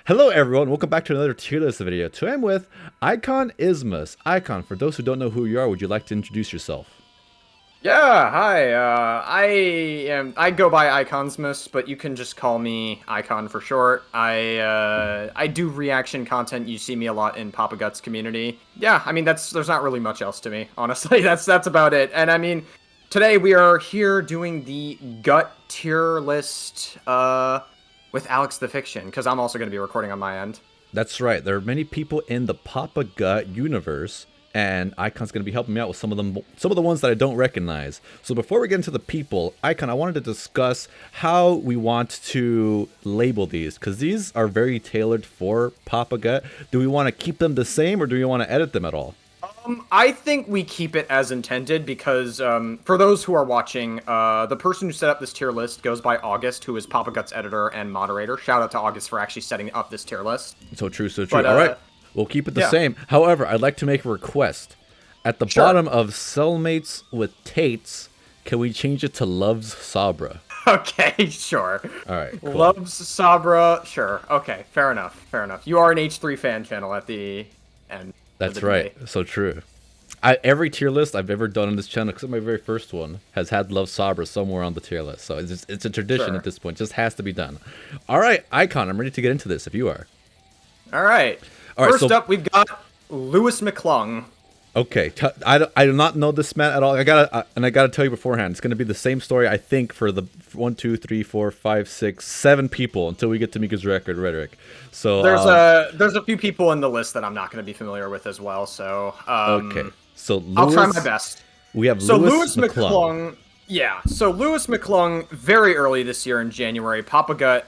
Hello everyone, welcome back to another tier list video. Today I'm with Icon Ismus. Icon, for those who don't know who you are, would you like to introduce yourself? Yeah, hi. I go by Iconsmus, but you can just call me Icon for short. I do reaction content. You see me a lot in Papa Guts community. Yeah, I mean there's not really much else to me, honestly. That's about it. And I mean, today we are here doing the Gut tier list with Alex the Fiction, because I'm also going to be recording on my end. That's right, there are many people in the Papa Gut universe, and Icon's going to be helping me out with some of the ones that I don't recognize. So before we get into the people, Icon, I wanted to discuss how we want to label these, because these are very tailored for Papa Gut. Do we want to keep them the same, or do we want to edit them at all? I think we keep it as intended because, for those who are watching, the person who set up this tier list goes by August, who is Papa Guts editor and moderator. Shout out to August for actually setting up this tier list. So true, so true. But, all right, we'll keep it the same. However, I'd like to make a request. At the bottom of Cellmates with Tates, can we change it to Loves Sabra? Okay, sure. All right, cool. Loves Sabra, sure. Okay, fair enough, fair enough. You are an H3 fan channel at the end. That's right, so true. Every tier list I've ever done on this channel, except my very first one, has had Love Sabra somewhere on the tier list. So it's a tradition at this point. Just has to be done. All right, Icon, I'm ready to get into this if you are. All right. First up, we've got Lewis McClung. Okay, I do not know this man at all. I gotta tell you beforehand, it's gonna be the same story I think for the 1, 2, 3, 4, 5, 6, 7 people until we get to Mika's record rhetoric. So there's a few people in the list that I'm not gonna be familiar with as well. So okay, so I'll try my best. We have Lewis McClung. Yeah, so Lewis McClung, very early this year in January, Papa Gut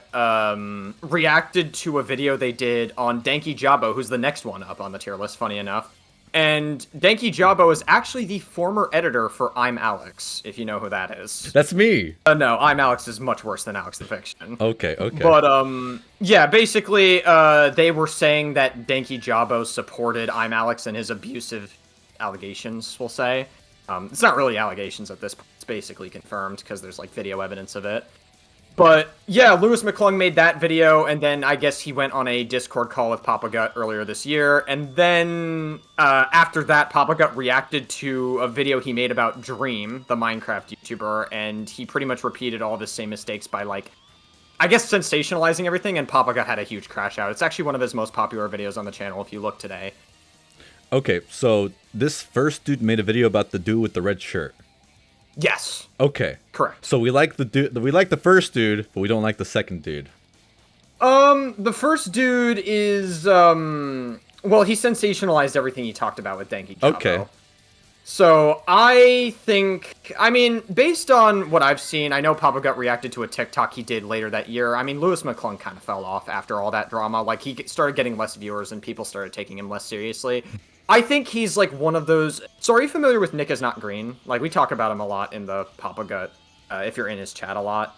reacted to a video they did on Danky Jabo, who's the next one up on the tier list, funny enough. And Danky Jabo is actually the former editor for I'm Alex, if you know who that is. That's me. No, I'm Alex is much worse than Alex the Fiction. Okay. But, yeah, basically, they were saying that Danky Jabo supported I'm Alex and his abusive allegations, we'll say. It's not really allegations at this point. It's basically confirmed, because there's, like, video evidence of it. But, yeah, Lewis McClung made that video, and then I guess he went on a Discord call with Papa Gut earlier this year, and then, after that, Papa Gut reacted to a video he made about Dream, the Minecraft YouTuber, and he pretty much repeated all of his same mistakes by, like, I guess sensationalizing everything, and Papa Gut had a huge crash out. It's actually one of his most popular videos on the channel if you look today. Okay, so this first dude made a video about the dude with the red shirt. Yes. Okay. Correct. So we like the first dude, but we don't like the second dude. The first dude is, well, he sensationalized everything he talked about with Danky Jabo. Okay. So I think, I mean, based on what I've seen, I know Papa Gut reacted to a TikTok he did later that year. I mean, Lewis McClung kind of fell off after all that drama. Like, he started getting less viewers and people started taking him less seriously. I think he's, like, one of those... So are you familiar with Nick is Not Green? Like, we talk about him a lot in the Papa Gut, if you're in his chat a lot.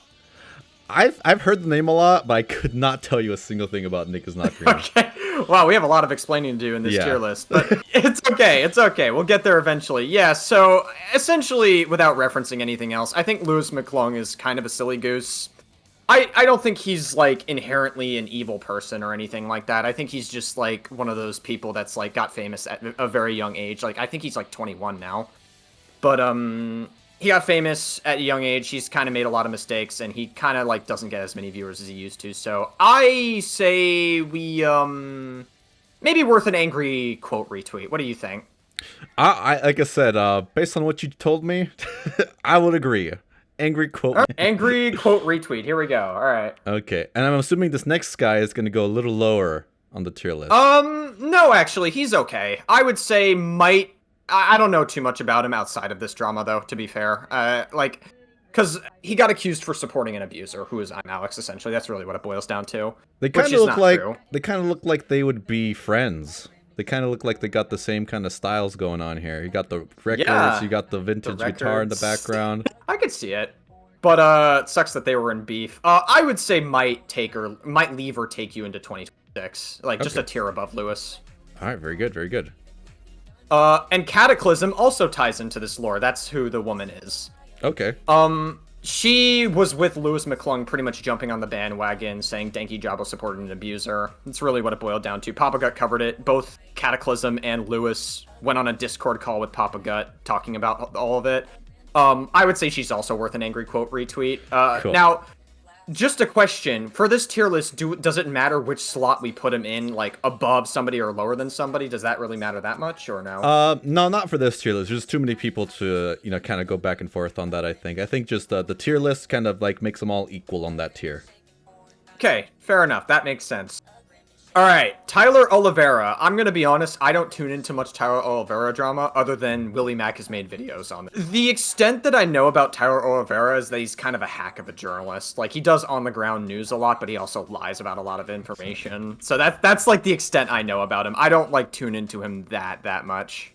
I've heard the name a lot, but I could not tell you a single thing about Nick is Not Green. Okay. Wow, we have a lot of explaining to do in this tier list. But it's okay, it's okay. We'll get there eventually. Yeah, so, essentially, without referencing anything else, I think Lewis McClung is kind of a silly goose. I don't think he's, like, inherently an evil person or anything like that. I think he's just, like, one of those people that's, like, got famous at a very young age. Like, I think he's, like, 21 now. But, he got famous at a young age. He's kind of made a lot of mistakes, and he kind of, like, doesn't get as many viewers as he used to. So, I say we, maybe worth an angry quote retweet. What do you think? I like I said, based on what you told me, I would agree. Angry quote. Right. Angry quote retweet. Here we go. All right. Okay, and I'm assuming this next guy is going to go a little lower on the tier list. No, actually, he's okay. I would say might. I don't know too much about him outside of this drama, though. To be fair, like, because he got accused for supporting an abuser, who is I'm Alex. Essentially, that's really what it boils down to. They kind of look like they would be friends. They kind of look like they got the same kind of styles going on here. You got the records, you got the vintage guitar in the background. I could see it. But, it sucks that they were in beef. I would say might leave or take you into 2026. Like, just a tier above Lewis. Alright, very good, very good. And Cataclysm also ties into this lore. That's who the woman is. Okay. She was with Lewis McClung pretty much jumping on the bandwagon, saying Denki Jabo supported an abuser. That's really what it boiled down to. Papa Gut covered it. Both Cataclysm and Lewis went on a Discord call with Papa Gut talking about all of it. I would say she's also worth an angry quote retweet. Cool. Now, just a question. For this tier list, does it matter which slot we put him in, like above somebody or lower than somebody? Does that really matter that much, or no? No, not for this tier list. There's too many people to, kind of go back and forth on that, I think. I think just the tier list kind of, like, makes them all equal on that tier. Okay, fair enough. That makes sense. All right, Tyler Oliveira. I'm going to be honest, I don't tune into much Tyler Oliveira drama other than Willie Mack has made videos on it. The extent that I know about Tyler Oliveira is that he's kind of a hack of a journalist. Like, he does on-the-ground news a lot, but he also lies about a lot of information. So that's like, the extent I know about him. I don't, like, tune into him that much.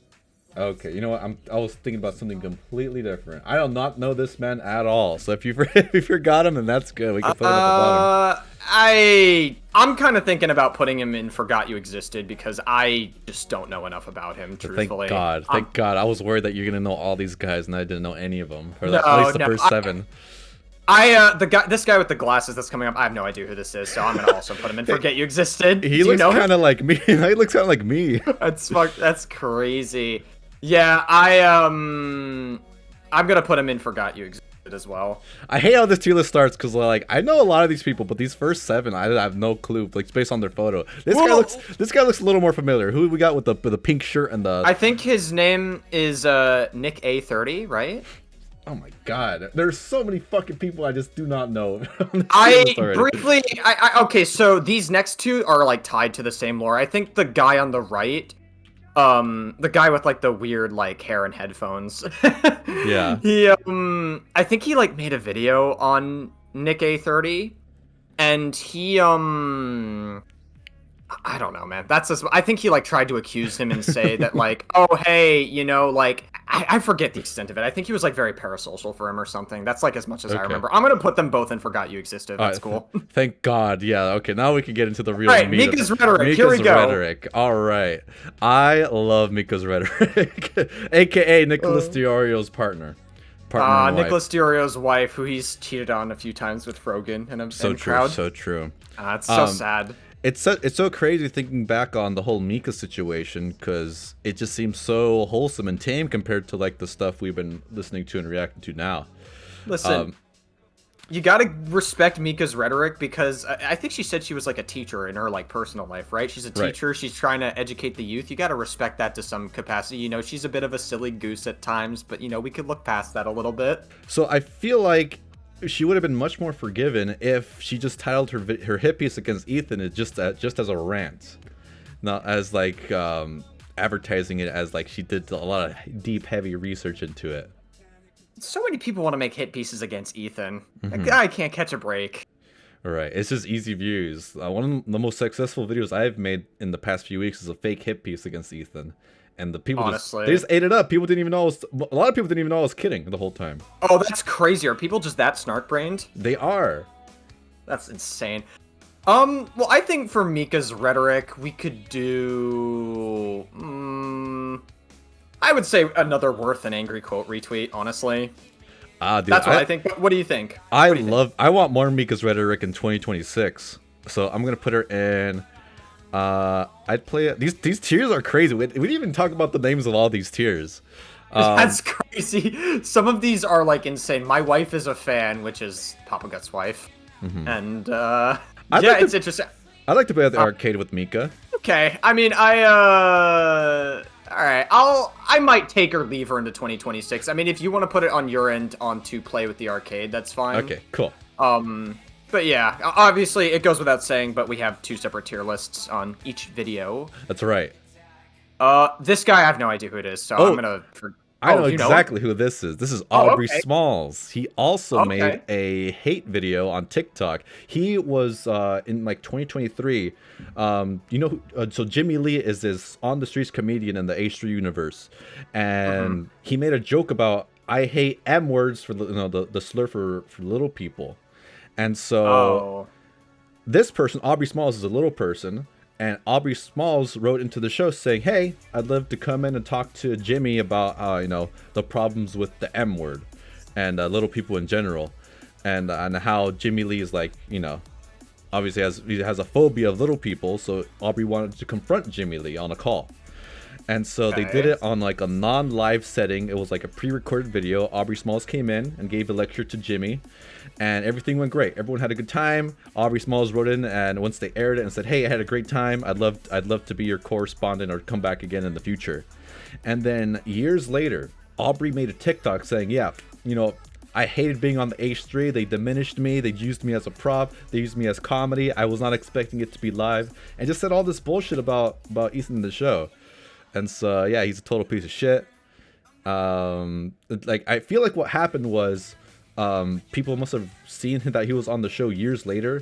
Okay, you know what? I was thinking about something completely different. I do not know this man at all. So if you forgot him, then that's good. We can put him at the bottom. I'm kind of thinking about putting him in Forgot You Existed because I just don't know enough about him, truthfully. Thank God. I was worried that you're gonna know all these guys, and I didn't know any of them. Or at least the first 7. This guy with the glasses that's coming up, I have no idea who this is, so I'm gonna also put him in Forget You Existed. He looks kind of like me. He looks kind of like me. That's crazy. Yeah, I'm gonna put him in Forgot You Existed as well. I hate how this tier list starts because, like, I know a lot of these people, but these first 7, I have no clue. Like, based on their photo, this guy looks a little more familiar. Who we got with the pink shirt and the? I think his name is Nick A30, right? Oh my God, there's so many fucking people I just do not know. Okay, so these next 2 are like tied to the same lore. I think the guy on the right, the guy with like the weird like hair and headphones. Yeah. I think he like made a video on Nick A30, and he I don't know, man. I think he like tried to accuse him and say that like, oh hey, like I forget the extent of it. I think he was like very parasocial for him or something. That's like as much as I remember. I'm gonna put them both in Forgot You Existed. That's cool. Thank God. Yeah. Okay. Now we can get into the real. All right, Mika's rhetoric. Here we go. Rhetoric. All right. I love Mika's rhetoric, aka Nicholas Diorio's partner. Nicholas Diorio's wife, who he's cheated on a few times with Frogan, and I'm so true. Proud. So true. It's so sad. It's so crazy thinking back on the whole Mika situation because it just seems so wholesome and tame compared to like the stuff we've been listening to and reacting to now. Listen, you gotta respect Mika's rhetoric because I think she said she was like a teacher in her like personal life, right? She's a teacher. Right. She's trying to educate the youth. You gotta respect that to some capacity. She's a bit of a silly goose at times, but we could look past that a little bit. So I feel like she would have been much more forgiven if she just titled her hit piece against Ethan just as a rant, not as like advertising it as like she did a lot of deep, heavy research into it. So many people want to make hit pieces against Ethan. That guy can't catch a break. All right, it's just easy views. One of the most successful videos I've made in the past few weeks is a fake hit piece against Ethan. And the people they just ate it up. People didn't even know a lot of people didn't even know I was kidding the whole time. Oh, that's crazy. Are people just that snark-brained? They are. That's insane. Well, I think for Mika's rhetoric, we could do... I would say another worth an angry quote retweet, honestly. Dude, that's what I think. What do you think? I want more Mika's rhetoric in 2026. So I'm going to put her in... I'd play it. These tiers are crazy. We didn't even talk about the names of all these tiers. That's crazy. Some of these are like insane. My wife is a fan, which is Papa Gut's wife, and it's interesting. I'd like to play at the arcade with Mika. Okay, I mean, all right. I might take or leave her into 2026. I mean, if you want to put it on your end to play with the arcade, that's fine. Okay, cool. But yeah, obviously it goes without saying, but we have 2 separate tier lists on each video. That's right. This guy, I have no idea who it is, so I'm gonna... I know exactly who this is. This is Aubrey Smalls. He also made a hate video on TikTok. He was in like 2023. So Jimmy Lee is this on the streets comedian in the H3 universe, and he made a joke about I hate M words for the slur for little people. And so this person, Aubrey Smalls, is a little person. And Aubrey Smalls wrote into the show saying, hey, I'd love to come in and talk to Jimmy about, the problems with the M word and little people in general. and how Jimmy Lee is like, obviously he has a phobia of little people, so Aubrey wanted to confront Jimmy Lee on a call. And so they did it on like a non-live setting. It was like a pre-recorded video. Aubrey Smalls came in and gave a lecture to Jimmy, and everything went great. Everyone had a good time. Aubrey Smalls wrote in, and once they aired it, and said, "Hey, I had a great time. I'd love to be your correspondent or come back again in the future." And then years later, Aubrey made a TikTok saying, "Yeah, I hated being on the H3. They diminished me. They used me as a prop. They used me as comedy. I was not expecting it to be live," and just said all this bullshit about Ethan in the show. And so, yeah, he's a total piece of shit. Like, I feel like what happened was people must have seen that he was on the show years later,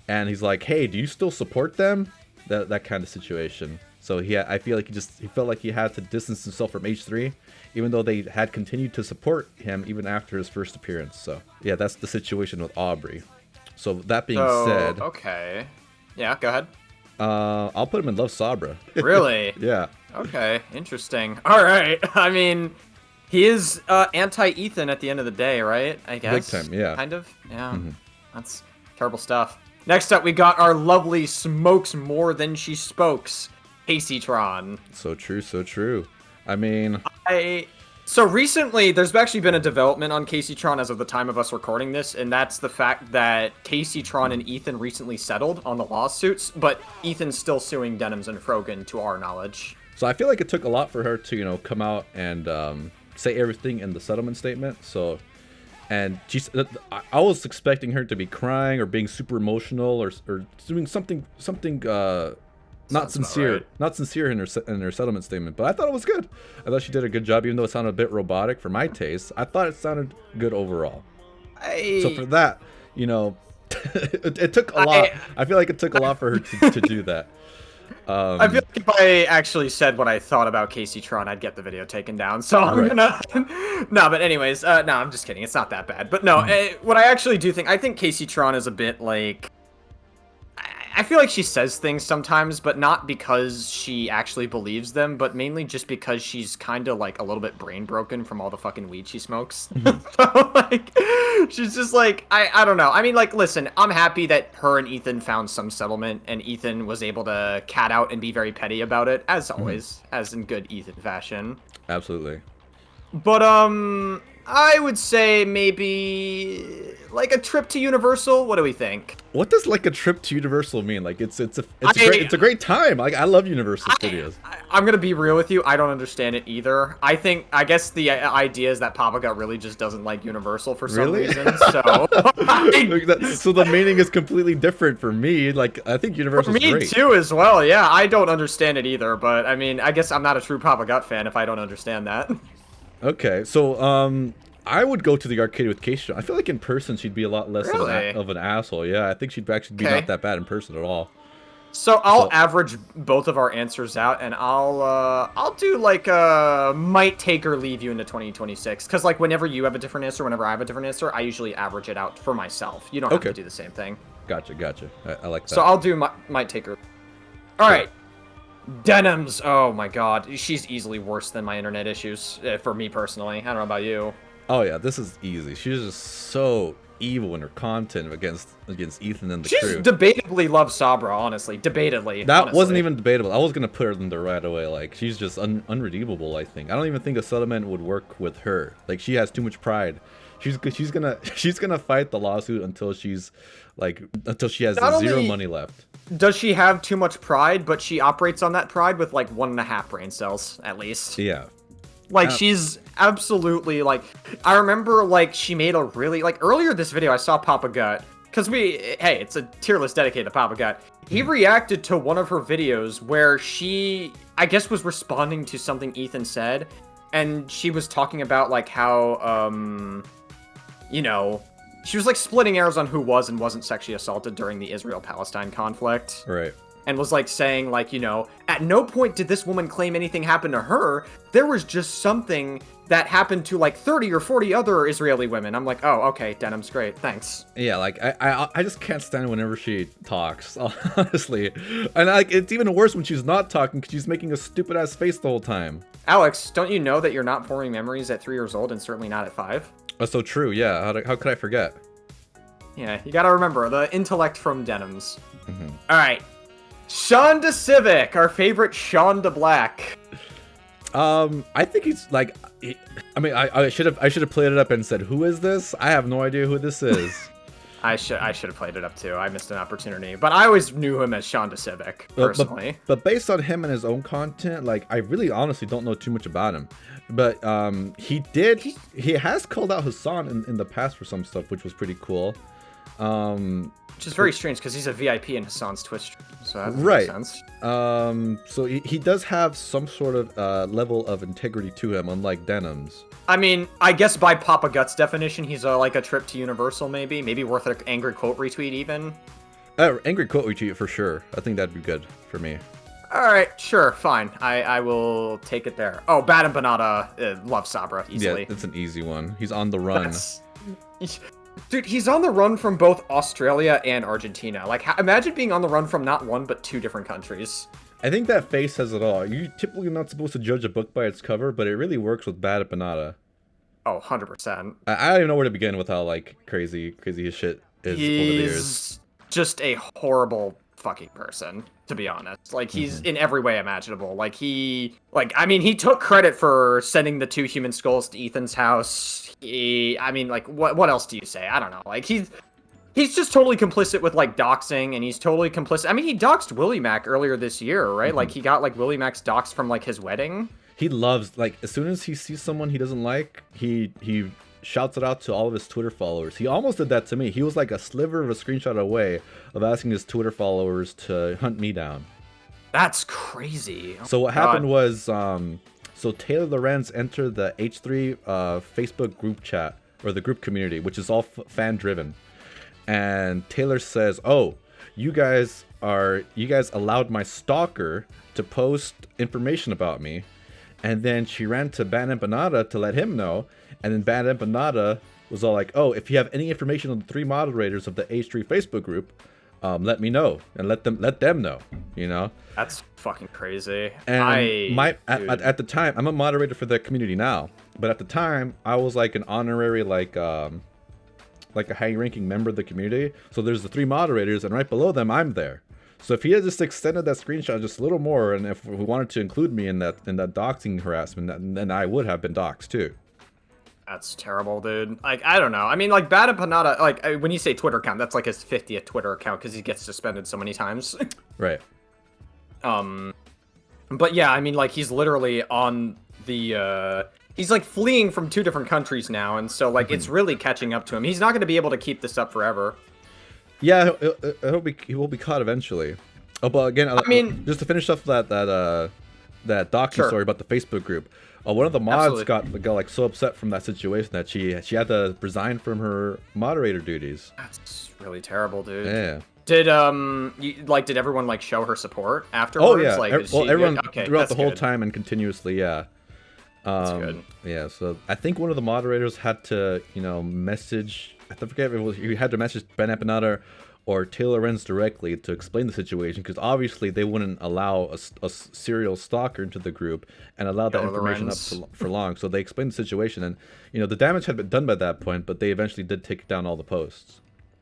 and he's like, "Hey, do you still support them?" That kind of situation. So I feel like he felt like he had to distance himself from H3, even though they had continued to support him even after his first appearance. So yeah, that's the situation with Aubrey. So that being said, okay, yeah, go ahead. I'll put him in Love Sabra. Really? Yeah. Okay, interesting. All right. I mean, he is anti-Ethan at the end of the day, right? I guess. Big time, yeah. Kind of. Yeah. Mm-hmm. That's terrible stuff. Next up, we got our lovely smokes more than she spokes, Caseytron. So true, so true. I mean, So recently, there's actually been a development on Caseytron as of the time of us recording this, and that's the fact that Caseytron and Ethan recently settled on the lawsuits, but Ethan's still suing Denims and Frogan, to our knowledge. So I feel like it took a lot for her to, come out and say everything in the settlement statement. So, and I was expecting her to be crying or being super emotional or doing something not sincere in her settlement statement, but I thought it was good. I thought she did a good job, even though it sounded a bit robotic for my taste. I thought it sounded good overall. So for that, it took a lot. I feel like it took a lot for her to do that. I feel like if I actually said what I thought about Caseytron, I'd get the video taken down. So I'm gonna. No, but anyways, no, I'm just kidding. It's not that bad. But no, what I actually do think, I think Caseytron is a bit like. I feel like she says things sometimes, but not because she actually believes them, but mainly just because she's kind of like a little bit brain broken from all the fucking weed she smokes. So, like, she's just like, I don't know. I mean, like, listen, I'm happy that her and Ethan found some settlement, and Ethan was able to cat out and be very petty about it, as always, as in good Ethan fashion. Absolutely. But, I would say maybe like a trip to Universal. What do we think? What does like a trip to Universal mean? Like it's a great time. Like I love Universal Studios. I'm gonna be real with you. I don't understand it either. I guess the idea is that Papa Gut really just doesn't like Universal for some reason. So so the meaning is completely different for me. Like I think Universal's great. For me too, as well. Yeah, I don't understand it either. But I mean, I guess I'm not a true Papa Gut fan if I don't understand that. Okay, so I would go to the arcade with Keisha. I feel like in person she'd be a lot less of an asshole. Yeah, I think she'd actually be not that bad in person at all. So I'll average both of our answers out, and I'll do like a might take or leave you into 2026. Because like whenever you have a different answer, whenever I have a different answer, I usually average it out for myself. You don't have to do the same thing. Gotcha. I like that. So I'll do might take or. All right. Denims. Oh my god, she's easily worse than my internet issues for me personally. I don't know about you. Oh yeah, this is easy. She's just so evil in her content against Ethan and the crew. She's debatably loves Sabra, honestly. Debatably. That wasn't even debatable. I was gonna put her in the right away. Like she's just unredeemable. I think. I don't even think a settlement would work with her. Like she has too much pride. She's gonna fight the lawsuit until she has zero money left. Does she have too much pride, but she operates on that pride with like 1.5 brain cells at least. Yeah. Like she's absolutely like, I remember like she made a really like earlier this video I saw Papa Gut, because it's a tier list dedicated to Papa Gut. He reacted to one of her videos where she, I guess, was responding to something Ethan said, and she was talking about like how she was like splitting hairs on who was and wasn't sexually assaulted during the Israel-Palestine conflict. Right. And was like saying like, at no point did this woman claim anything happened to her. There was just something that happened to like 30 or 40 other Israeli women. I'm like, oh, okay, Denim's great. Thanks. Yeah, like I just can't stand whenever she talks, honestly. And like it's even worse when she's not talking because she's making a stupid ass face the whole time. Alex, don't you know that you're not forming memories at 3 years old and certainly not at 5? That's so true. Yeah. How could I forget? Yeah, you gotta remember the intellect from Denims. Mm-hmm. All right, Sean DeCivic, our favorite Sean DeBlack. I think he's like, I mean, I should have played it up and said, who is this? I have no idea who this is. I should have played it up too. I missed an opportunity, but I always knew him as Sean DeCivic personally. But based on him and his own content, like I really honestly don't know too much about him. But he has called out Hassan in the past for some stuff, which was pretty cool. Which is very strange because he's a VIP in Hassan's Twitch stream, so that right. makes sense. So he does have some sort of level of integrity to him, unlike Denims. I mean, I guess by Papa Guts definition, he's like a trip to Universal, maybe worth an angry quote retweet even. Angry quote retweet for sure. I think that'd be good for me. All right, sure, fine. I will take it there. Oh, Bad and Banana love Sabra easily. Yeah, it's an easy one. He's on the run. Dude, he's on the run from both Australia and Argentina. Like, imagine being on the run from not one, but 2 different countries. I think that face says it all. You're typically not supposed to judge a book by its cover, but it really works with Bad Empanada. Oh, 100%. I don't even know where to begin with how, like, crazy his shit is over the years. He's just a horrible fucking person, to be honest. Like, he's in every way imaginable. Like, he took credit for sending the 2 human skulls to Ethan's house. What else do you say? I don't know. Like, he's just totally complicit with, like, doxing, and he's totally complicit. I mean, he doxed Willie Mac earlier this year, right? Like, he got, like, Willie Mac's doxed from, like, his wedding. He loves, like, as soon as he sees someone he doesn't like, he shouts it out to all of his Twitter followers. He almost did that to me. He was, like, a sliver of a screenshot away of asking his Twitter followers to hunt me down. That's crazy. So what happened was, so Taylor Lorenz entered the H3 Facebook group chat, or the group community, which is all fan-driven. And Taylor says, oh, you guys allowed my stalker to post information about me. And then she ran to Bad Empanada to let him know. And then Bad Empanada was all like, oh, if you have any information on the 3 moderators of the H3 Facebook group, let me know and let them know, you know? That's fucking crazy. And at the time, I'm a moderator for the community now, but at the time I was like an honorary, like a high-ranking member of the community. So there's the 3 moderators, and right below them, I'm there. So if he had just extended that screenshot just a little more, and if we wanted to include me in that doxing harassment, then I would have been doxed too. That's terrible, dude. Like, I don't know. I mean, like, Bad Empanada, like, when you say Twitter account, that's like his 50th Twitter account because he gets suspended so many times. Right. But yeah, I mean, like, he's literally on the, he's, like, fleeing from 2 different countries now, and so, like, it's really catching up to him. He's not going to be able to keep this up forever. Yeah, he will be caught eventually. Oh, but again, I mean, just to finish off that doxing story about the Facebook group. One of the mods got like so upset from that situation that she had to resign from her moderator duties. That's really terrible, dude. Yeah. Did did everyone like show her support afterwards? Oh yeah. Like, everyone throughout the whole time and continuously, yeah. That's good. Yeah. So I think one of the moderators had to, message. I forget if it was you had to message Ben Empanada or Taylor Lorenz directly to explain the situation, because obviously they wouldn't allow a serial stalker into the group and allow that information up for long. So they explained the situation, and the damage had been done by that point, but they eventually did take down all the posts.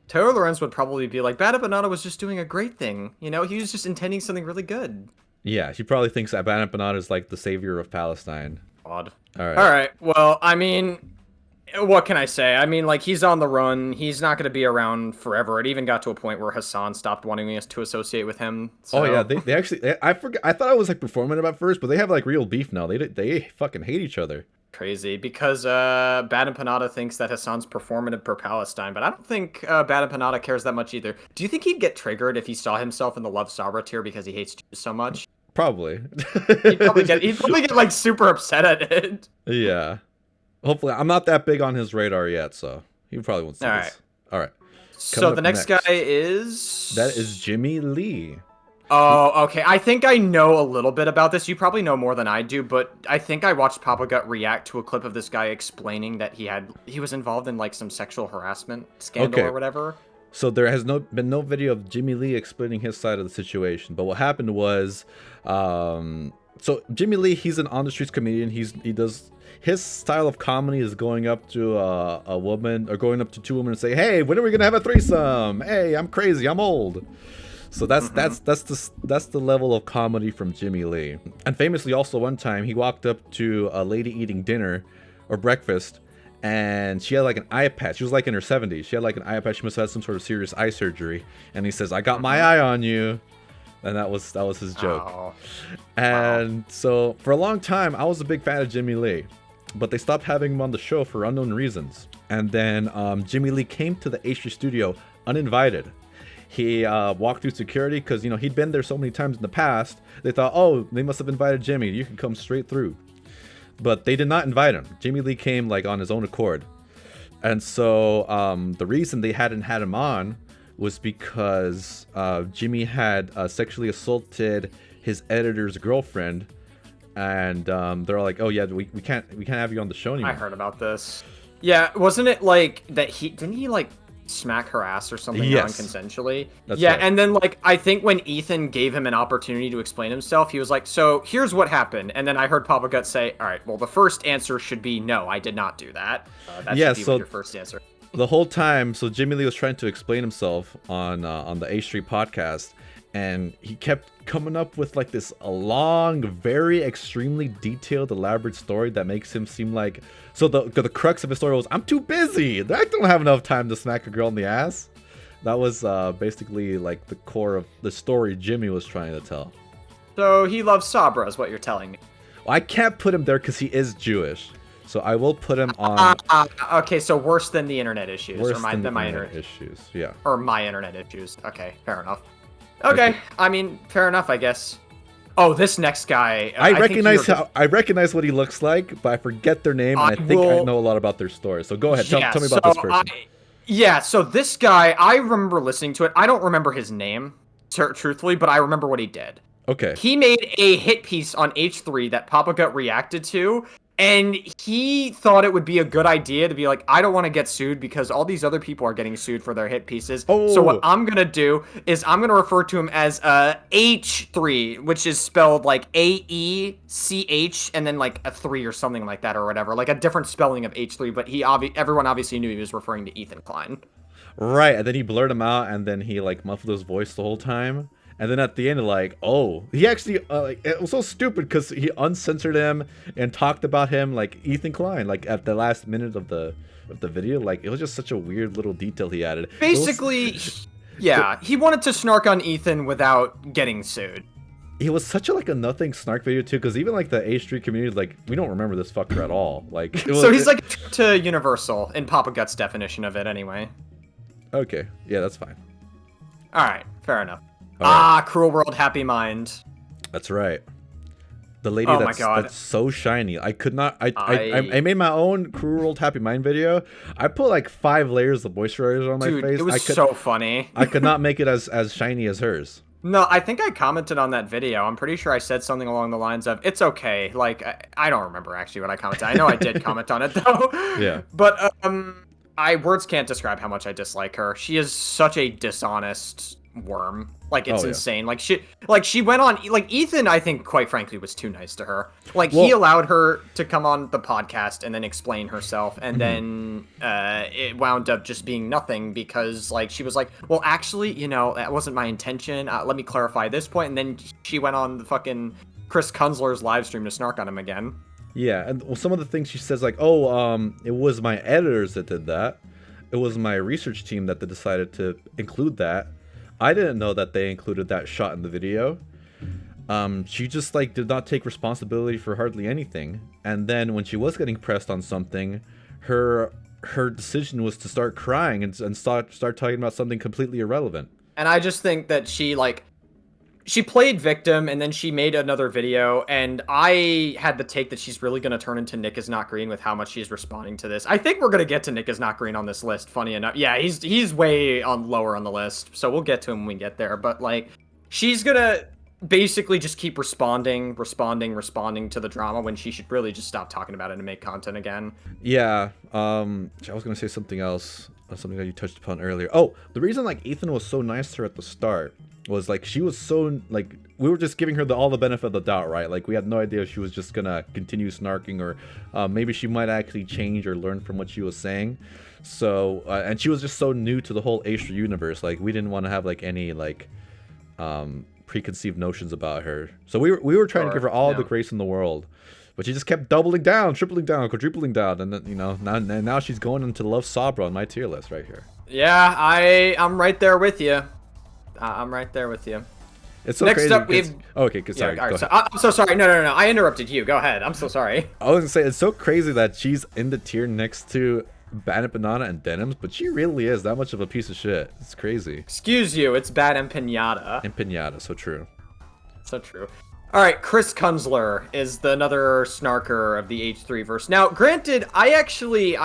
Taylor Lorenz would probably be like, Bad Empanada was just doing a great thing. He was just intending something really good. Yeah, she probably thinks that Bad Empanada is like the savior of Palestine. Odd. All right. Well, I mean, what can I say? I mean, like, he's on the run. He's not going to be around forever. It even got to a point where Hassan stopped wanting us to associate with him. So. Oh yeah, they actually. I forgot. I thought I was like performative at first, but they have like real beef now. They fucking hate each other. Crazy, because Bad Empanada thinks that Hassan's performative per Palestine, but I don't think Bad Empanada cares that much either. Do you think he'd get triggered if he saw himself in the Love Sabra tier because he hates Jews so much? Probably. He'd probably get like super upset at it. Yeah. Hopefully, I'm not that big on his radar yet, so he probably won't see this. All right. So the next guy is... That is Jimmy Lee. Oh, okay. I think I know a little bit about this. You probably know more than I do, but I think I watched Papa Gut react to a clip of this guy explaining that he was involved in like some sexual harassment scandal or whatever. So there has been no video of Jimmy Lee explaining his side of the situation, but what happened was So Jimmy Lee, he's an on the streets comedian. He does his style of comedy is going up to a woman or going up to two women and say, "Hey, when are we gonna have a threesome? Hey, I'm crazy, I'm old." So that's the level of comedy from Jimmy Lee. And famously, also one time he walked up to a lady eating dinner or breakfast, and she had like an eye patch. She was like in her 70s. She had like an eye patch. She must have had some sort of serious eye surgery. And he says, "I got my eye on you." And that was his joke. Oh. And so for a long time, I was a big fan of Jimmy Lee, but they stopped having him on the show for unknown reasons. And then Jimmy Lee came to the H3 studio uninvited. He walked through security because, you know, he'd been there so many times in the past. They thought, oh, they must have invited Jimmy. You can come straight through. But they did not invite him. Jimmy Lee came like on his own accord. And so the reason they hadn't had him on was because Jimmy had sexually assaulted his editor's girlfriend, and they're like, "Oh yeah, we can't have you on the show anymore." I heard about this. Yeah, wasn't it like that? Didn't he like smack her ass or something non-consensually? That's yeah, right. And then like I think when Ethan gave him an opportunity to explain himself, he was like, "So here's what happened." And then I heard Papa Gut say, "All right, well the first answer should be no, I did not do that." That should be your first answer. The whole time, so Jimmy Lee was trying to explain himself on the H3 podcast, and he kept coming up with like this a long, very extremely detailed, elaborate story that makes him seem like. So the crux of his story was, "I'm too busy. I don't have enough time to smack a girl in the ass." That was basically like the core of the story Jimmy was trying to tell. So he loves Sabra, is what you're telling me. Well, I can't put him there because he is Jewish. So I will put him on. Okay, so worse than the internet issues, Worse or my than my internet issues. Yeah. Or my internet issues. Okay, fair enough. Okay, I mean, fair enough, I guess. Oh, this next guy. I recognize what he looks like, but I forget their name, and I think I know a lot about their story. So go ahead, tell me about this person. So this guy, I remember listening to it. I don't remember his name, truthfully, but I remember what he did. Okay. He made a hit piece on H3 that Papa Gut reacted to. And he thought it would be a good idea to be like, I don't want to get sued because all these other people are getting sued for their hit pieces. Oh. So what I'm going to do is I'm going to refer to him as H3, which is spelled like AECH and then like a 3 or something like that or whatever. Like a different spelling of H3, but everyone obviously knew he was referring to Ethan Klein. Right, and then he blurred him out, and then he like muffled his voice the whole time. And then at the end, like, oh, he actually, it was so stupid because he uncensored him and talked about him like Ethan Klein, like at the last minute of the video. Like, it was just such a weird little detail he added. Basically, he wanted to snark on Ethan without getting sued. It was such a nothing snark video too, because even like the H3 community, like, we don't remember this fucker at all. Like, so he's like to Universal in Papa Gut's definition of it, anyway. Okay, yeah, that's fine. All right, fair enough. Right. Cruel World, Happy Mind. That's right. The lady that's so shiny. I could not. I made my own Cruel World, Happy Mind video. I put like 5 layers of moisturizer on my face. It was so funny. I could not make it as shiny as hers. No, I think I commented on that video. I'm pretty sure I said something along the lines of, "It's okay." Like, I don't remember actually what I commented. I know I did comment on it though. Yeah. But words can't describe how much I dislike her. She is such a dishonest worm. Like, it's insane. Like she went on, like, Ethan, I think, quite frankly, was too nice to her. Like, he allowed her to come on the podcast and then explain herself, and then it wound up just being nothing because, like, she was like, well, actually, you know, that wasn't my intention. Let me clarify this point. And then she went on the fucking Chris Kunzler's live stream to snark on him again. Yeah, and some of the things she says, like, oh, it was my editors that did that. It was my research team that decided to include that. I didn't know that they included that shot in the video. She just like did not take responsibility for hardly anything. And then when she was getting pressed on something, her decision was to start crying and start talking about something completely irrelevant. And I just think that she played victim, and then she made another video, and I had the take that she's really going to turn into Nick is Not Green with how much she's responding to this. I think we're going to get to Nick is Not Green on this list, funny enough. Yeah, he's way lower on the list, so we'll get to him when we get there. But, like, she's going to basically just keep responding to the drama when she should really just stop talking about it and make content again. Yeah, I was going to say something else, something that you touched upon earlier. Oh, the reason, like, Ethan was so nice to her at the start was like she was so like we were just giving her all the benefit of the doubt, right? Like we had no idea if she was just gonna continue snarking or maybe she might actually change or learn from what she was saying. So and she was just so new to the whole Acer universe. Like we didn't want to have like any like preconceived notions about her. So we were trying to give her all the grace in the world. But she just kept doubling down, tripling down, quadrupling down, and then, you know, now she's going into Love Sabra on my tier list right here. Yeah, I'm right there with you. I'm right there with you. It's so Next crazy. up, we've... Okay, sorry. Yeah, right, I'm so sorry. No. I interrupted you. Go ahead. I'm so sorry. I was gonna say it's so crazy that she's in the tier next to Bad and Banana and Denims, but she really is that much of a piece of shit. It's crazy. Excuse you. It's Bad and Pinata. And Pinata, so true. So true. All right, Chris Kunzler is another snarker of the H3 verse. Now, granted, I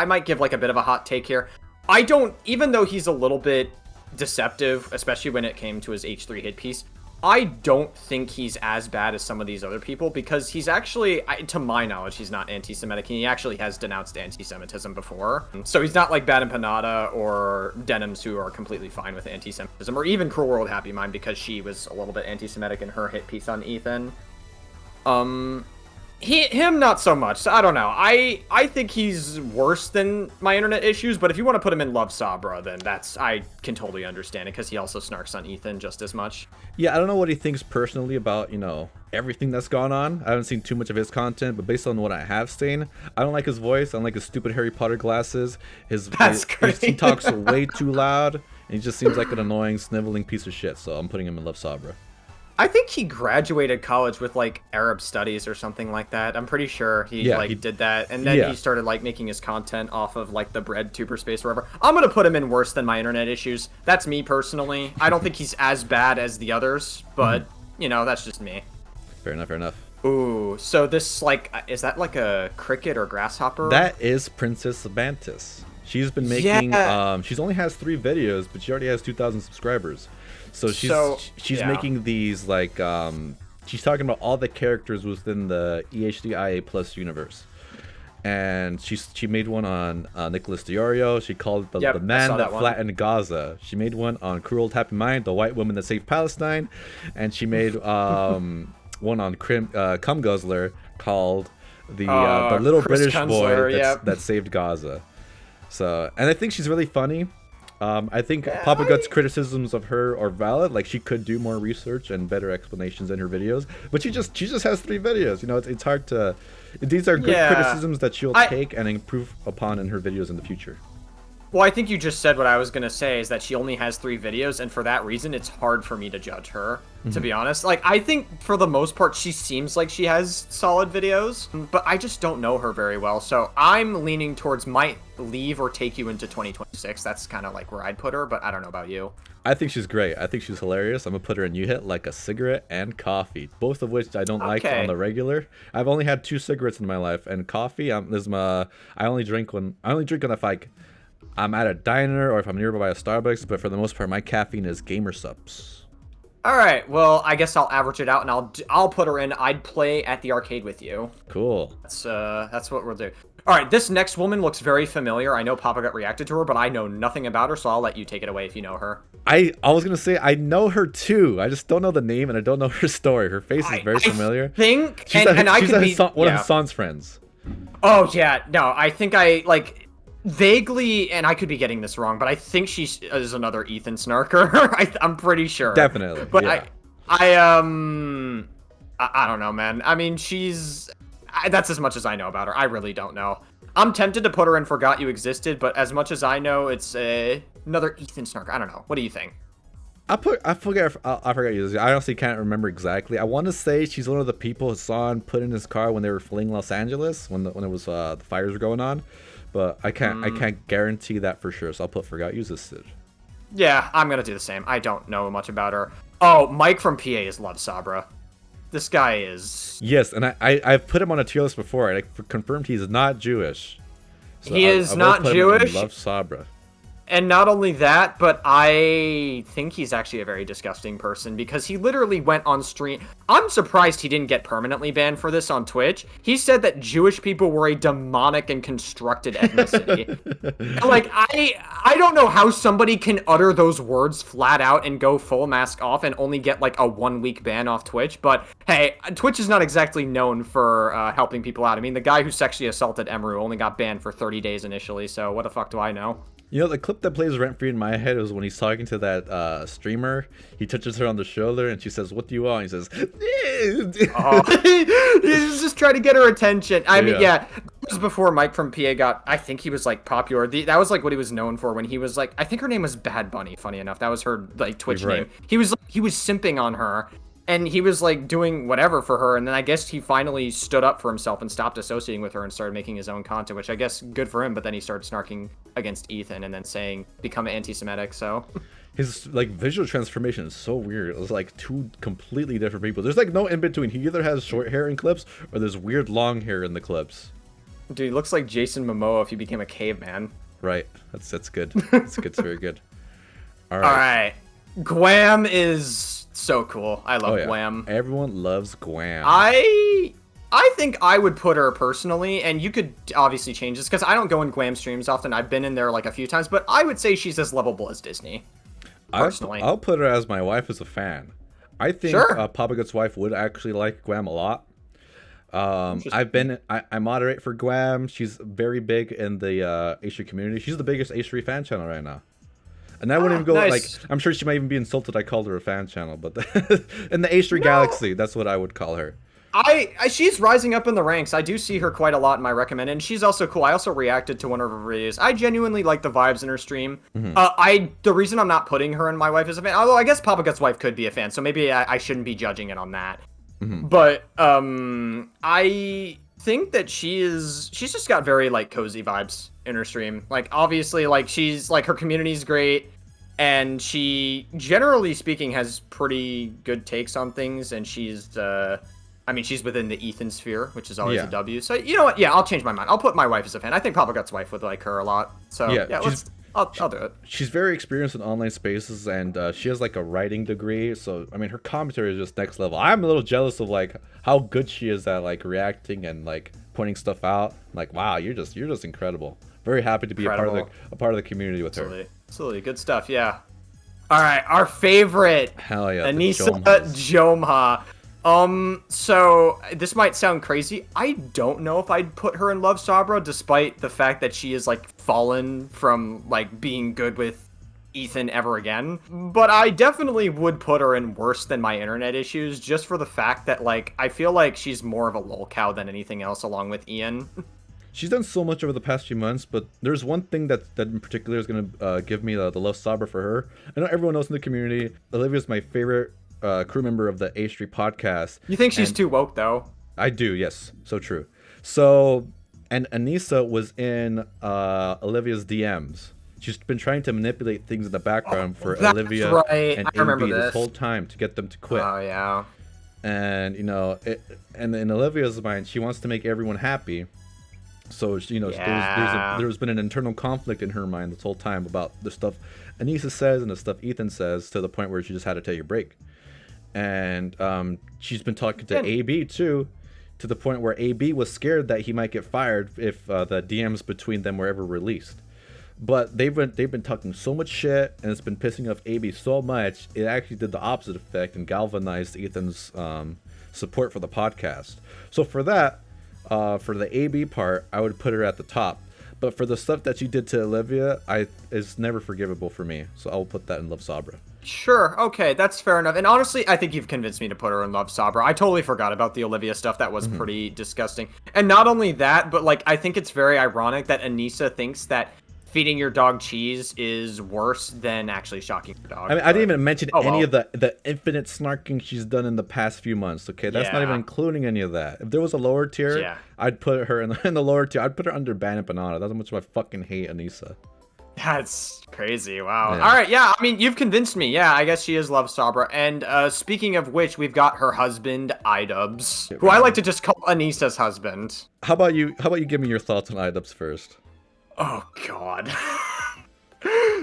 might give like a bit of a hot take here. I don't, even though he's a little bit deceptive, especially when it came to his H3 hit piece, I don't think he's as bad as some of these other people because he's actually, to my knowledge, he's not anti-Semitic. He actually has denounced anti-Semitism before. So he's not like Bad and Panada or Denims who are completely fine with anti-Semitism, or even Cruel World Happy Mind because she was a little bit anti-Semitic in her hit piece on Ethan. Him not so much. So I don't know. I think he's worse than My Internet Issues, but if you want to put him in Love Sabra, then I can totally understand it because he also snarks on Ethan just as much. Yeah, I don't know what he thinks personally about, you know, everything that's gone on. I haven't seen too much of his content, but based on what I have seen, I don't like his voice. I don't like his stupid Harry Potter glasses. He talks way too loud, and he just seems like an annoying, sniveling piece of shit, so I'm putting him in Love Sabra. I think he graduated college with like Arab studies or something like that. I'm pretty sure he did that, and then he started like making his content off of like the bread tuber space or whatever. I'm gonna put him in worse than My Internet Issues. That's me personally. I don't think he's as bad as the others, but you know, that's just me. Fair enough. Ooh, so this like is that like a cricket or grasshopper? That is Princess Mantis. She's been making she's only has 3 videos, but she already has 2,000 subscribers. So she's making these like she's talking about all the characters within the EHDIA Plus universe, and she made one on Nicholas Diorio. She called it the man that flattened Gaza. She made one on Cruel Happy Mind, the white woman that saved Palestine, and she made one on Cum Guzzler called the little Chris British Kunzler, boy that saved Gaza. So, and I think she's really funny. I think Papa Gut's criticisms of her are valid. Like she could do more research and better explanations in her videos, but she just has 3 videos. You know, it's hard to. These are good criticisms that she'll take and improve upon in her videos in the future. Well, I think you just said what I was gonna say is that she only has 3 videos, and for that reason, it's hard for me to judge her. To be honest, like I think for the most part, she seems like she has solid videos, but I just don't know her very well. So I'm leaning towards might leave or take you into 2026. That's kind of like where I'd put her, but I don't know about you. I think she's great. I think she's hilarious. I'm gonna put her in You Hit Like a Cigarette and Coffee, both of which I don't like on the regular. I've only had 2 cigarettes in my life, and coffee. I only drink when if I'm at a diner or if I'm nearby a Starbucks. But for the most part, my caffeine is Gamer Subs. All right. Well, I guess I'll average it out, and I'll put her in. I'd play at the arcade with you. Cool. That's what we'll do. All right. This next woman looks very familiar. I know Papa Gut reacted to her, but I know nothing about her, so I'll let you take it away if you know her. I was gonna say I know her too. I just don't know the name and I don't know her story. Her face is very familiar. She's one of Hassan's friends. Oh yeah. No, I think I like. Vaguely, and I could be getting this wrong, but I think she is another Ethan snarker. I'm pretty sure. Definitely. But yeah. I don't know, man. I mean, that's as much as I know about her. I really don't know. I'm tempted to put her in Forgot You Existed, but as much as I know, it's another Ethan snarker. I don't know. What do you think? I forget you. I honestly can't remember exactly. I want to say she's one of the people Hassan put in his car when they were fleeing Los Angeles when it was the fires were going on. But I can't guarantee that for sure, so I'll put Forgot You Existed. Yeah, I'm gonna do the same. I don't know much about her. Oh, Mike from PA is Love Sabra. This guy is... Yes, and I've put him on a tier list before, and I confirmed he's not Jewish. So he is not Jewish? Love Sabra. And not only that, but I think he's actually a very disgusting person because he literally went on stream. I'm surprised he didn't get permanently banned for this on Twitch. He said that Jewish people were a demonic and constructed ethnicity. Like, I don't know how somebody can utter those words flat out and go full mask off and only get like a 1-week ban off Twitch. But hey, Twitch is not exactly known for helping people out. I mean, the guy who sexually assaulted Emru only got banned for 30 days initially, so what the fuck do I know? You know, the clip that plays rent-free in my head is when he's talking to that streamer. He touches her on the shoulder, and she says, "What do you want?" He says, He's just trying to get her attention. I mean, yeah. This was before Mike from PA got, I think he was, like, popular. That was, like, what he was known for when he was, like, I think her name was Bad Bunny, funny enough. That was her, like, Twitch name. He was simping on her. And he was, like, doing whatever for her, and then I guess he finally stood up for himself and stopped associating with her and started making his own content, which I guess good for him, but then he started snarking against Ethan and then saying, become anti-Semitic, so... His, like, visual transformation is so weird. It was, like, two completely different people. There's, like, no in-between. He either has short hair in clips, or there's weird long hair in the clips. Dude, he looks like Jason Momoa if he became a caveman. Right. That's good. That's good. It's very good. All right. Guam is... so cool. I love Guam. Everyone loves Guam. I think I would put her personally, and you could obviously change this because I don't go in Guam streams often. I've been in there like a few times, but I would say she's as lovable as Disney. Personally, I'll put her as my wife as a fan. I think Papa Gut's wife would actually like Guam a lot. I moderate for Guam. She's very big in the A3 community. She's the biggest A3 fan channel right now. And I wouldn't even go, like, I'm sure she might even be insulted I called her a fan channel, but in the A3 Galaxy, that's what I would call her. She's rising up in the ranks. I do see her quite a lot in my recommend, and she's also cool. I also reacted to one of her videos. I genuinely like the vibes in her stream. The reason I'm not putting her in my wife as a fan, although I guess Papa Gut's wife could be a fan, so maybe I shouldn't be judging it on that. But, I think that she's just got very, like, cozy vibes in her stream. Like, obviously, like, she's, like, her community's great. And she, generally speaking, has pretty good takes on things, and she's, she's within the Ethan sphere, which is always a W. So, you know what? Yeah, I'll change my mind. I'll put my wife as a fan. I think Papa Gut's wife would like her a lot. So, I'll do it. She's very experienced in online spaces, and she has, like, a writing degree. So, I mean, her commentary is just next level. I'm a little jealous of, like, how good she is at, like, reacting and, like, pointing stuff out. Like, wow, you're just incredible. Very happy to be a part of the community with her. Absolutely. Good stuff, yeah. All right, our favorite. Hell yeah. Anissa Jomha. So this might sound crazy. I don't know if I'd put her in Love Sabra, despite the fact that she is, like, fallen from, like, being good with Ethan ever again. But I definitely would put her in Worse Than My Internet Issues, just for the fact that, like, I feel like she's more of a lol cow than anything else, along with Ian. She's done so much over the past few months, but there's one thing that in particular is going to give me the Love Sabra for her. I know everyone else in the community, Olivia's my favorite crew member of the A3 podcast. You think she's too woke, though? I do, yes. So true. So, and Anissa was in Olivia's DMs. She's been trying to manipulate things in the background for Olivia and AB this whole time to get them to quit. Oh, yeah. And, you know, and in Olivia's mind, she wants to make everyone happy. So, you know, there's been an internal conflict in her mind this whole time about the stuff Anissa says and the stuff Ethan says, to the point where she just had to take a break. And she's been talking to AB too, to the point where AB was scared that he might get fired if the DMs between them were ever released. But they've been talking so much shit, and it's been pissing off AB so much, it actually did the opposite effect and galvanized Ethan's support for the podcast. So for that, for the AB part, I would put her at the top. But for the stuff that she did to Olivia, is never forgivable for me. So I'll put that in Love Sabra. Sure, okay, that's fair enough. And honestly, I think you've convinced me to put her in Love Sabra. I totally forgot about the Olivia stuff. That was pretty disgusting. And not only that, but, like, I think it's very ironic that Anissa thinks that feeding your dog cheese is worse than actually shocking your dog. I mean, I didn't even mention any of the infinite snarking she's done in the past few months. Okay, that's not even including any of that. If there was a lower tier, I'd put her in the lower tier. I'd put her under Ban and Banana. That's how much I fucking hate Anissa. That's crazy. Wow. Yeah. All right. Yeah. I mean, you've convinced me. Yeah. I guess she is Love Sabra. And speaking of which, we've got her husband, Idubbbz, who I like to just call Anissa's husband. How about you give me your thoughts on Idubbbz first? Oh, God.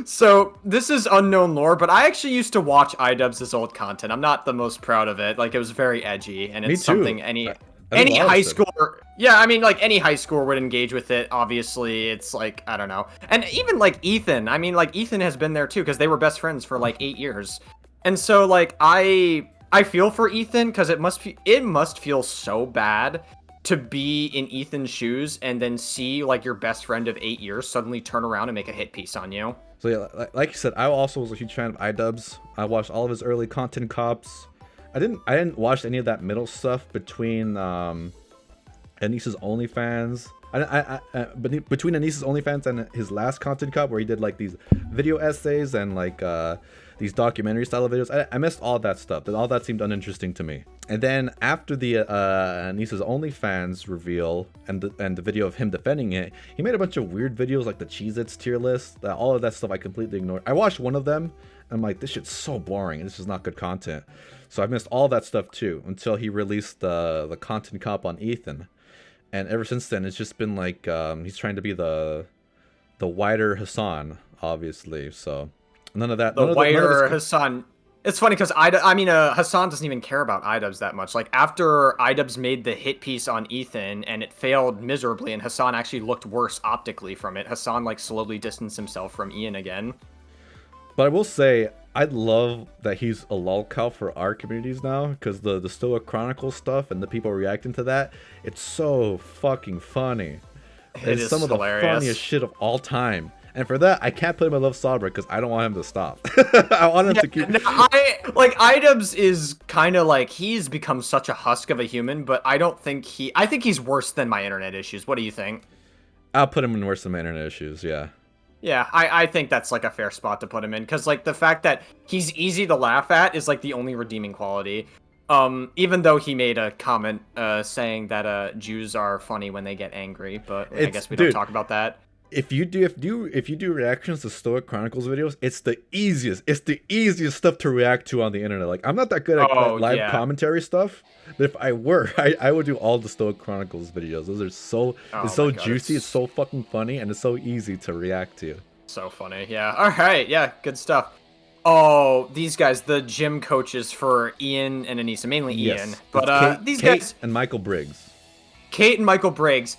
So this is unknown lore, but I actually used to watch iDubbbz's old content. I'm not the most proud of it. Like, it was very edgy, and Me it's too. something I think a any lot of high us did. schooler, yeah, I mean, like any high schooler would engage with it. Obviously, it's like I don't know, and even like Ethan. I mean, like Ethan has been there too because they were best friends for like 8 years, and so like I feel for Ethan because it must feel so bad to be in Ethan's shoes and then see like your best friend of 8 years suddenly turn around and make a hit piece on you. So yeah, like you said, I also was a huge fan of iDubbbz. I watched all of his early content cops. I didn't watch any of that middle stuff between Anis's OnlyFans. But between Anis's OnlyFans and his last content cop, where he did like these video essays and like these documentary style of videos, I missed all that stuff. All that seemed uninteresting to me. And then after the Anis's OnlyFans reveal and the video of him defending it, he made a bunch of weird videos like the Cheez-Its tier list. All of that stuff I completely ignored. I watched one of them. And I'm like, this shit's so boring. This is not good content. So I missed all that stuff too until he released the content cop on Ethan. And ever since then, it's just been like he's trying to be the wider Hassan, obviously. So none of that. The whiter Hassan. It's funny because Hassan doesn't even care about iDubbbz that much. Like after iDubbbz made the hit piece on Ethan and it failed miserably, and Hassan actually looked worse optically from it. Hassan like slowly distanced himself from Ian again. But I will say, I love that he's a lolcow for our communities now, because the Stoic Chronicles stuff and the people reacting to that, it's so fucking funny. It's some of the funniest shit of all time. And for that, I can't put him above Sabra because I don't want him to stop. I want him to keep. No, iDubbbz is kind of like he's become such a husk of a human, but I think he's worse than my internet issues. What do you think? I'll put him in worse than my internet issues. Yeah. Yeah, I think that's like a fair spot to put him in because like the fact that he's easy to laugh at is like the only redeeming quality. Even though he made a comment saying that Jews are funny when they get angry, but I guess we don't talk about that. If you do reactions to Stoic Chronicles videos, it's the easiest stuff to react to on the internet. Like I'm not that good at live commentary stuff, but if I were, I would do all the Stoic Chronicles videos. Those are it's so juicy, it's so fucking funny, and it's so easy to react to. So funny, yeah. All right, yeah, good stuff. Oh, these guys, the gym coaches for Ian and Anissa, mainly Ian, but these guys and Michael Briggs. Kate and Michael Briggs.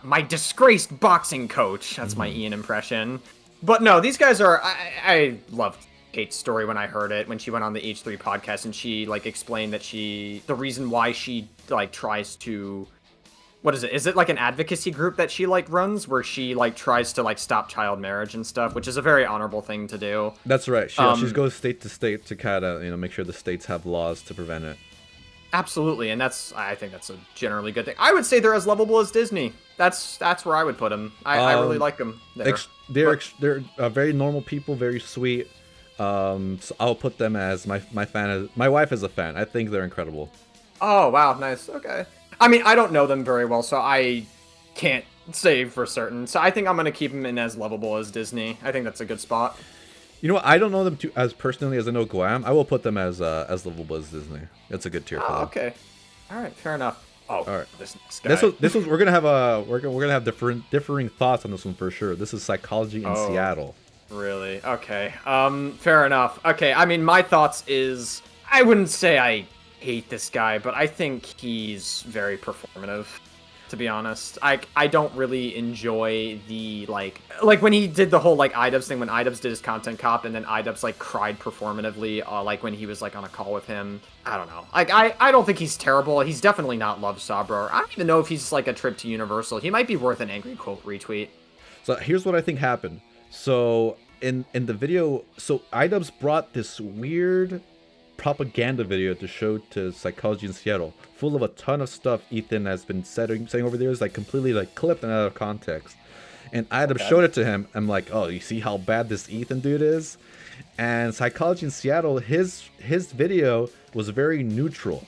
My disgraced boxing coach. That's my Ian impression. But no, these guys are... I loved Kate's story when I heard it, when she went on the H3 podcast, and she, like, explained that the reason why she, like, tries to... What is it? Is it, like, an advocacy group that she, like, runs, where she, like, tries to, like, stop child marriage and stuff, which is a very honorable thing to do. That's right. She goes state to state to kind of, make sure the states have laws to prevent it. Absolutely, and I think that's a generally good thing. I would say they're as lovable as Disney. That's where I would put them. I really like them. They're very normal people, very sweet. So I'll put them as my fan. My wife is a fan. I think they're incredible. Oh wow, nice. Okay. I mean, I don't know them very well, so I can't say for certain. So I think I'm gonna keep them in as lovable as Disney. I think that's a good spot. You know what? I don't know them as personally as I know Guam. I will put them as lovable as Disney. That's a good tier for them. Okay. All right. Fair enough. Oh, all right. This was we're gonna have differing thoughts on this one for sure. This is Psychology in Seattle. Really? Okay. Fair enough. Okay. I mean, my thoughts is I wouldn't say I hate this guy, but I think he's very performative. To be honest, I don't really enjoy the like when he did the whole like iDubbbz thing, when iDubbbz did his content cop and then iDubbbz like cried performatively like when he was like on a call with him. I don't know, like I don't think he's terrible. He's definitely not Love Sabra. I don't even know if he's like a trip to Universal. He might be worth an angry quote retweet. So here's what I think happened. So in the video, so iDubbbz brought this weird propaganda video to show to Psychology in Seattle, full of a ton of stuff Ethan has been saying over there, is like completely like clipped and out of context. And iDubbbz showed it to him. I'm like, oh, you see how bad this Ethan dude is? And Psychology in Seattle, his video was very neutral,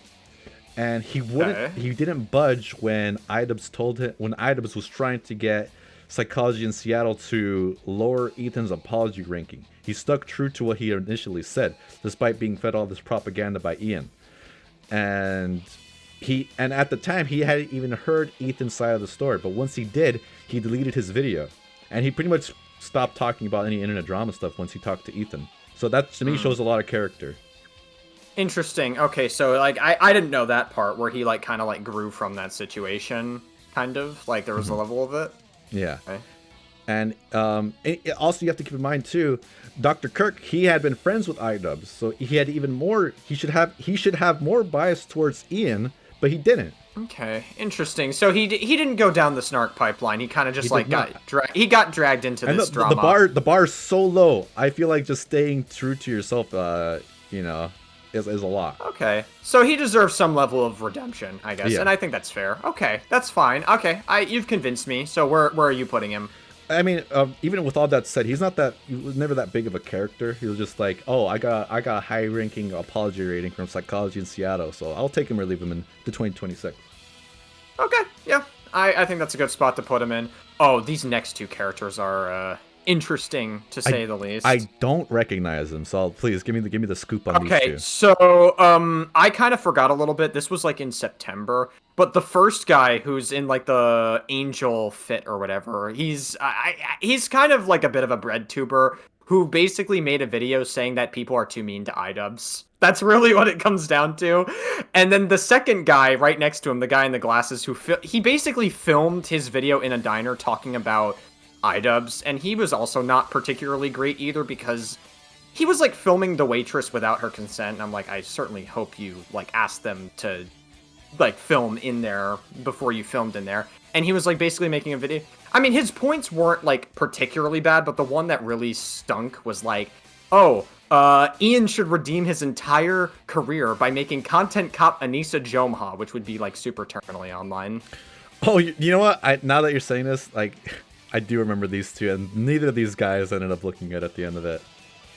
and he didn't budge when iDubbbz was trying to get Psychology in Seattle to lower Ethan's apology ranking. He stuck true to what he initially said, despite being fed all this propaganda by Ian. And at the time, he hadn't even heard Ethan's side of the story. But once he did, he deleted his video. And he pretty much stopped talking about any internet drama stuff once he talked to Ethan. So that to me shows a lot of character. Interesting. Okay, so like I didn't know that part where he like kind of like grew from that situation, kind of like there was a level of it. Yeah. Okay. And also you have to keep in mind too, Dr. Kirk, he had been friends with iDubbbz, so he had even more. He should have more bias towards Ian, but he didn't. Okay, interesting. So he didn't go down the snark pipeline. He kind of just like got dragged into this drama. The bar is so low. I feel like just staying true to yourself, is a lot. Okay, so he deserves some level of redemption, I guess, and I think that's fair. Okay, that's fine. Okay, you've convinced me. So where are you putting him? I mean, even with all that said, he was never that big of a character. He was just like, oh, I got a high-ranking apology rating from Psychology in Seattle, so I'll take him or leave him in the 2026. Okay, yeah, I think that's a good spot to put him in. Oh, these next two characters are interesting to say the least. I don't recognize them, so please give me the scoop on these two. Okay, so I kind of forgot a little bit. This was like in September, but the first guy who's in like the Angel Fit or whatever, he's kind of like a bit of a bread tuber who basically made a video saying that people are too mean to iDubbbz. That's really what it comes down to. And then the second guy right next to him, the guy in the glasses, he basically filmed his video in a diner talking about iDubbbz, and he was also not particularly great either because he was like filming the waitress without her consent. And I'm like, I certainly hope you like asked them to like film in there before you filmed in there. And he was like basically making a video. I mean, his points weren't like particularly bad, but the one that really stunk was like, oh, Ian should redeem his entire career by making content cop Anissa Jomha, which would be like super eternally online. Oh, you know what? Now that you're saying this, like, I do remember these two, and neither of these guys ended up looking good at the end of it.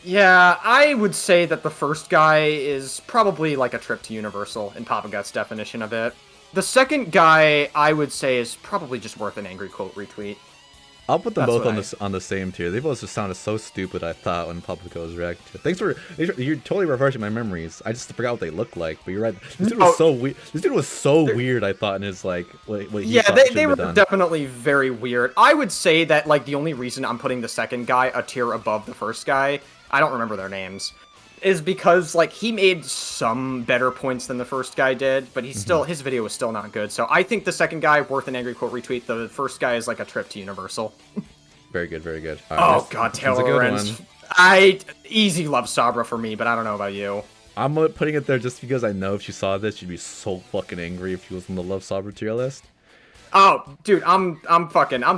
Yeah, I would say that the first guy is probably like a trip to Universal in Papa Gut's definition of it. The second guy, I would say, is probably just worth an angry quote retweet. I'll put them both on the same tier. They both just sounded so stupid, I thought, when Papa Gut was reacting. You're totally reversing my memories. I just forgot what they looked like, but you're right. This dude was so weird. This dude was so weird, I thought, in his, like, what he thought they were definitely very weird. I would say that, like, the only reason I'm putting the second guy a tier above the first guy, I don't remember their names, is because, like, he made some better points than the first guy did, but his video was still not good. So I think the second guy, worth an angry quote retweet. The first guy is like a trip to Universal. Very good, very good. Oh god, Taylor Lorenz. Easy love Sabra for me, but I don't know about you. I'm putting it there just because I know if she saw this, she'd be so fucking angry if she was on the Love Sabra tier list. Oh, dude, I'm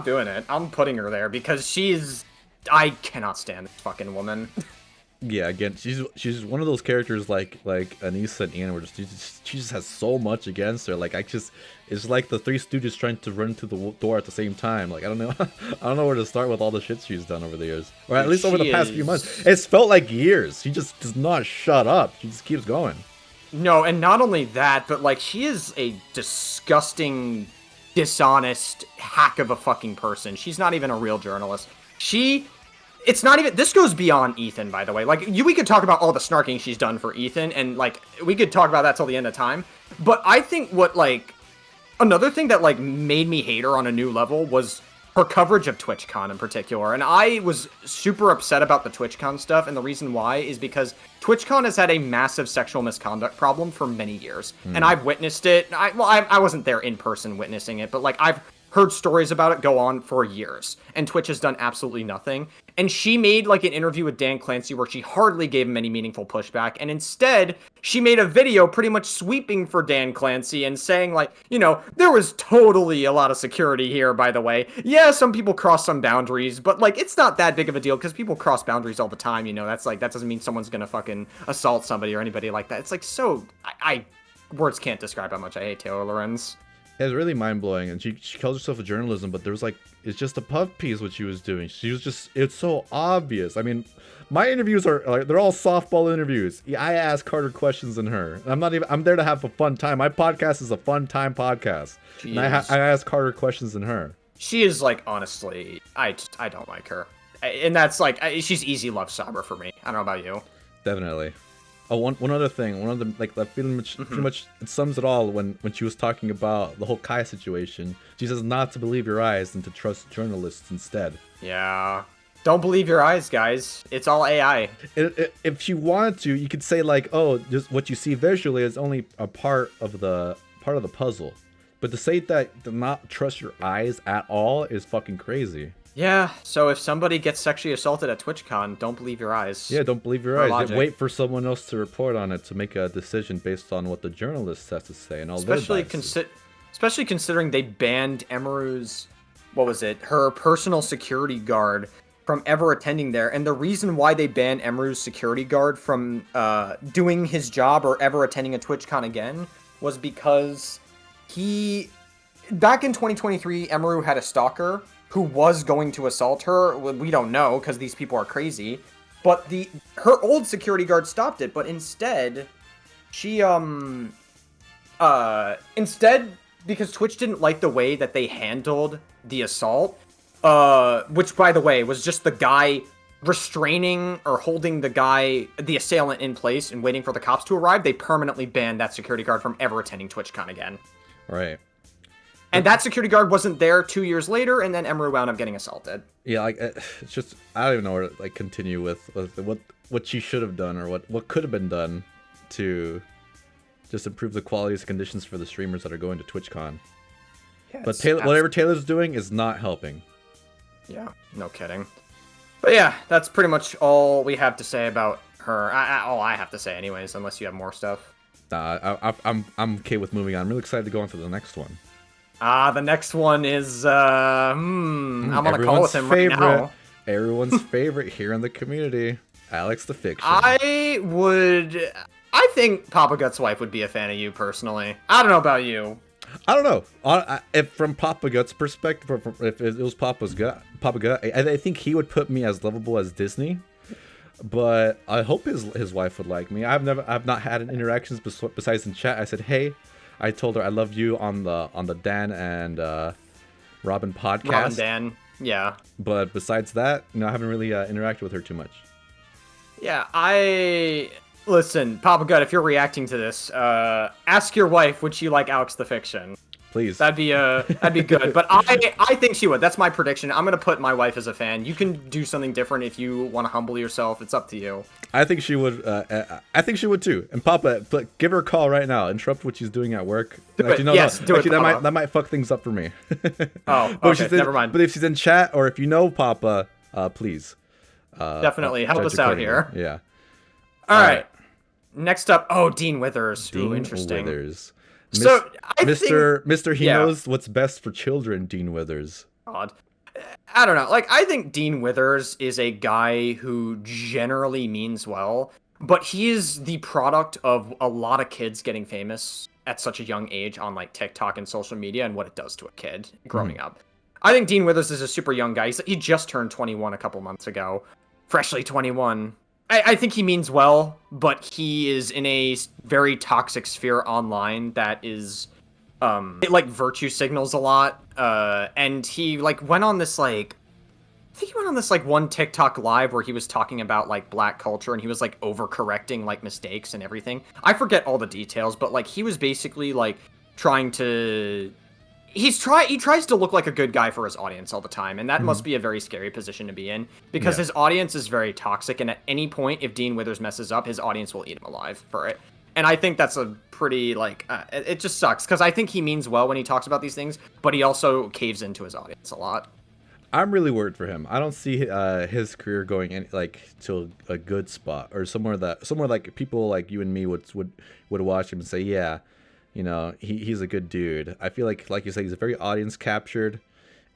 doing it. I'm putting her there because I cannot stand this fucking woman. Yeah, again, she's one of those characters like Anissa and Ian, where she just has so much against her. Like it's like the Three Stooges trying to run through the door at the same time. Like I don't know where to start with all the shit she's done over the years, or at least over the past few months. It's felt like years. She just does not shut up. She just keeps going. No, and not only that, but like she is a disgusting, dishonest hack of a fucking person. She's not even a real journalist. It's not even, this goes beyond Ethan, by the way. Like, we could talk about all the snarking she's done for Ethan, and, like, we could talk about that till the end of time. But I think another thing that, like, made me hate her on a new level was her coverage of TwitchCon in particular. And I was super upset about the TwitchCon stuff, and the reason why is because TwitchCon has had a massive sexual misconduct problem for many years. And I've witnessed it. I wasn't there in person witnessing it, but, like, I've heard stories about it go on for years, and Twitch has done absolutely nothing. And she made like an interview with Dan Clancy where she hardly gave him any meaningful pushback, and instead she made a video pretty much sweeping for Dan Clancy and saying like, there was totally a lot of security here, by the way. Yeah, some people cross some boundaries, but like it's not that big of a deal because people cross boundaries all the time. That's like, that doesn't mean someone's gonna fucking assault somebody or anybody like that. It's like I words can't describe how much I hate Taylor Lorenz. It's really mind-blowing, and she calls herself a journalism, but there was like, it's just a puff piece what she was doing. It's so obvious. I mean, my interviews are like, they're all softball interviews. I ask harder questions than her. I'm there to have a fun time. My podcast is a fun time podcast. And I ask harder questions than her. She is like, honestly, I don't like her. And that's like, she's easy love Sabra for me. I don't know about you. Definitely. Oh, one other thing, one of the like that pretty much it sums it all when she was talking about the whole Kai situation. She says not to believe your eyes and to trust journalists instead. Yeah. Don't believe your eyes, guys. It's all AI. If you wanted to, you could say like, oh, just what you see visually is only a part of the puzzle. But to say that to not trust your eyes at all is fucking crazy. Yeah, so if somebody gets sexually assaulted at TwitchCon, don't believe your eyes. Yeah, don't believe your eyes. Wait for someone else to report on it to make a decision based on what the journalist has to say and all especially especially considering they banned Emeru's, what was it, her personal security guard from ever attending there. And the reason why they banned Emeru's security guard from doing his job or ever attending a TwitchCon again was because back in 2023, Emeru had a stalker who was going to assault her. We don't know because these people are crazy. But her old security guard stopped it. But instead, she instead, because Twitch didn't like the way that they handled the assault, which by the way was just the guy restraining or holding the assailant in place and waiting for the cops to arrive, they permanently banned that security guard from ever attending TwitchCon again. Right. And that security guard wasn't there 2 years later, and then Emeru wound up getting assaulted. Yeah, like it's just I don't even know where to like continue with what she should have done or what could have been done to just improve the quality and conditions for the streamers that are going to TwitchCon. Yeah, but whatever Taylor's doing is not helping. Yeah, no kidding. But yeah, that's pretty much all we have to say about her. All I have to say, anyways, unless you have more stuff. I'm okay with moving on. I'm really excited to go on to the next one. The next one is, I'm on a call with him right now. Everyone's favorite here in the community, Alex the Fiction. I think Papa Gut's wife would be a fan of you, personally. I don't know about you. I don't know. If from Papa Gut's perspective, if it was Papa Gut, I think he would put me as lovable as Disney. But I hope his wife would like me. I've not had an interactions besides in chat. I said, hey. I told her I love you on the Dan and Robin podcast. Robin Dan, yeah. But besides that, I haven't really interacted with her too much. Yeah, listen, Papa Gut, if you're reacting to this, ask your wife, would she like Alex the Fiction? Please. That'd be good. But I think she would. That's my prediction. I'm gonna put my wife as a fan. You can do something different if you want to humble yourself. It's up to you. I think she would. I think she would too. And Papa, give her a call right now. Interrupt what she's doing at work. Do it. That might fuck things up for me. Oh, okay. Never mind. But if she's in chat or if you know Papa, please. Definitely help us out here. Yeah. All right. Next up, Dean Withers. Dean interesting. Withers. So Mr. He knows what's best for children, Dean Withers. God. I don't know. Like, I think Dean Withers is a guy who generally means well, but he is the product of a lot of kids getting famous at such a young age on like TikTok and social media and what it does to a kid growing up. I think Dean Withers is a super young guy. He just turned 21 a couple months ago. Freshly 21. I think he means well, but he is in a very toxic sphere online that is, it like virtue signals a lot. And he like went on this like, I think he went on this like one TikTok live where he was talking about like black culture and he was like overcorrecting like mistakes and everything. I forget all the details, but like he was basically like trying to, he tries to look like a good guy for his audience all the time, and that must be a very scary position to be in because his audience is very toxic, and at any point if Dean Withers messes up, his audience will eat him alive for it. And I think that's a pretty like it just sucks because I think he means well when he talks about these things, but he also caves into his audience a lot. I'm really worried for him. I don't see his career going to a good spot or somewhere like people like you and me would watch him and say, yeah, he's a good dude. I feel like you said, he's very audience captured,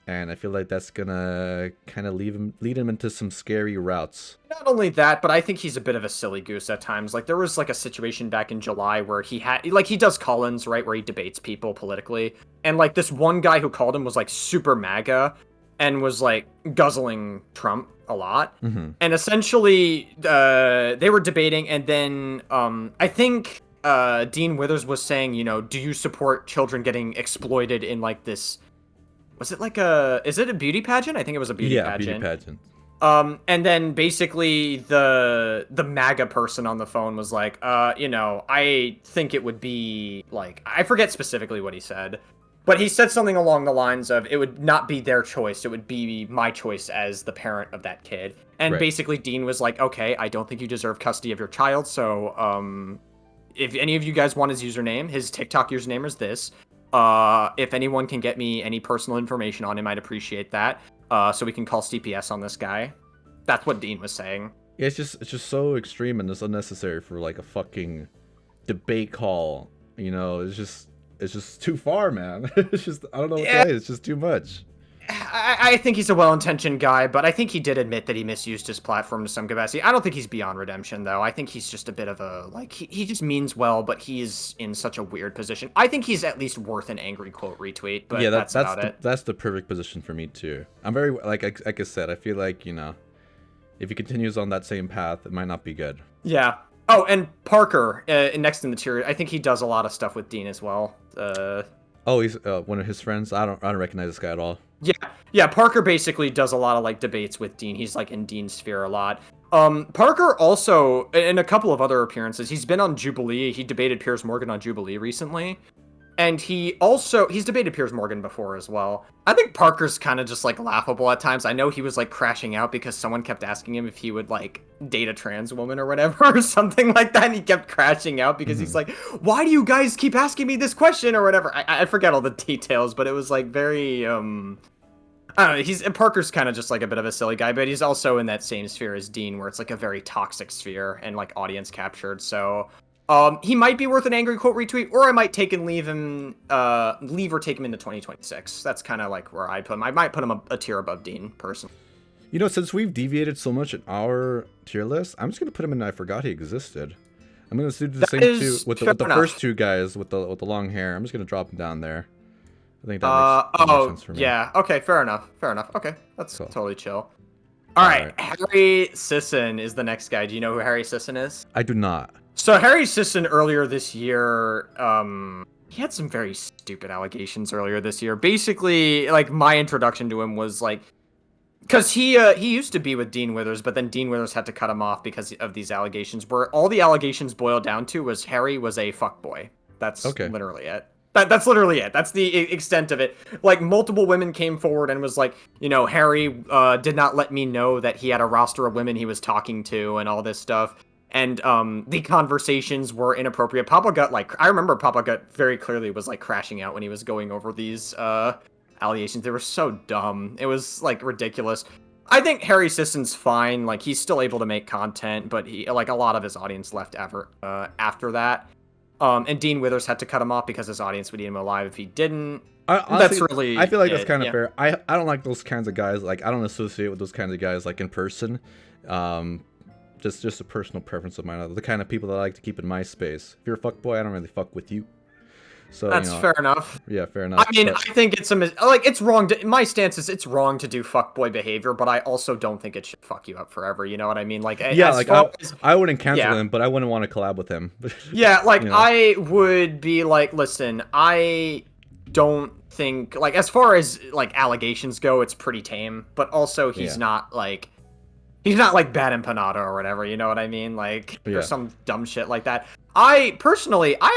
and I feel like that's gonna kind of lead him into some scary routes. Not only that, but I think he's a bit of a silly goose at times. Like there was like a situation back in July where he does call-ins, right, where he debates people politically, and like this one guy who called him was like super MAGA and was like guzzling Trump a lot. And essentially they were debating, and then I think Dean Withers was saying, do you support children getting exploited in like this, is it a beauty pageant? I think it was a beauty pageant. Yeah, beauty pageant. And then basically the MAGA person on the phone was like, I think it would be like, I forget specifically what he said, But he said something along the lines of it would not be their choice, it would be my choice as the parent of that kid. And Right. basically Dean was like, okay, I don't think you deserve custody of your child, so if any of you guys want his username, his TikTok username is this. If anyone can get me any personal information on him, I'd appreciate that. So we can call CPS on this guy. That's what Dean was saying. Yeah, it's just so extreme and it's unnecessary for like a fucking debate call. You know, it's just too far, man. It's just, I don't know what to say. It's just too much. I think he's a well-intentioned guy, but I think he did admit that he misused his platform to some capacity. I don't think he's beyond redemption, though. I think he's just a bit of a, like, he just means well, but he's in such a weird position. I think he's at least worth an angry quote retweet, but yeah, that's about it. That's the perfect position for me, too. I'm very, like I said, I feel like, you know, if he continues on that same path, it might not be good. Yeah. Oh, and Parker, next in the tier, I think he does a lot of stuff with Dean as well. Oh, he's one of his friends? I don't recognize this guy at all. Yeah, Parker basically does a lot of like debates with Dean. He's like in Dean's sphere a lot. Parker also, in a couple of other appearances, he's been on Jubilee. He debated Piers Morgan on Jubilee recently. And he's debated Piers Morgan before as well. I think Parker's kind of just like laughable at times. I know he was like crashing out because someone kept asking him if he would like date a trans woman or whatever or something like that. And he kept crashing out because he's like, why do you guys keep asking me this question or whatever? I forget all the details, but it was like very, I don't know, Parker's kind of just like a bit of a silly guy, but he's also in that same sphere as Dean where it's like a very toxic sphere and like audience captured. So he might be worth an angry quote retweet, or I might leave or take him into 2026. That's kind of like where I put him. I might put him a tier above Dean, personally. You know, since we've deviated so much in our tier list, I'm just gonna put him in I forgot he existed. I'm gonna do the same too with the first two guys with the long hair. I'm just gonna drop him down there. I think that makes sense for me. Yeah. Okay. Fair enough. Okay. That's totally chill. All right. Harry Sisson is the next guy. Do you know who Harry Sisson is? I do not. So Harry Sisson earlier this year, he had some very stupid allegations earlier this year. Basically, like my introduction to him was like, because he used to be with Dean Withers, but then Dean Withers had to cut him off because of these allegations. Where all the allegations boiled down to was Harry was a fuckboy. That's literally it. That's literally it. That's the extent of it. Like, multiple women came forward and was like, you know, Harry did not let me know that he had a roster of women he was talking to and all this stuff. And the conversations were inappropriate. Papa Gut, like, I remember Papa Gut very clearly was, like, crashing out when he was going over these allegations. They were so dumb. It was, like, ridiculous. I think Harry Sisson's fine. Like, he's still able to make content, but he, like, a lot of his audience left after that. And Dean Withers had to cut him off because his audience would eat him alive if he didn't. Honestly, I feel like that's kind of fair. I don't like those kinds of guys. Like, I don't associate with those kinds of guys, like, in person. Just a personal preference of mine. The kind of people that I like to keep in my space. If you're a fuckboy, I don't really fuck with you. So that's fair enough. Yeah, fair enough. I mean, I think it's it's wrong. My stance is it's wrong to do fuckboy behavior, but I also don't think it should fuck you up forever. You know what I mean? Like, yeah, like I wouldn't cancel him, but I wouldn't want to collab with him. Yeah, like, you know? I would be like, listen, I don't think, like, as far as like allegations go, it's pretty tame, but also he's not like Bad Empanada or whatever, you know what I mean? Like, or some dumb shit like that. I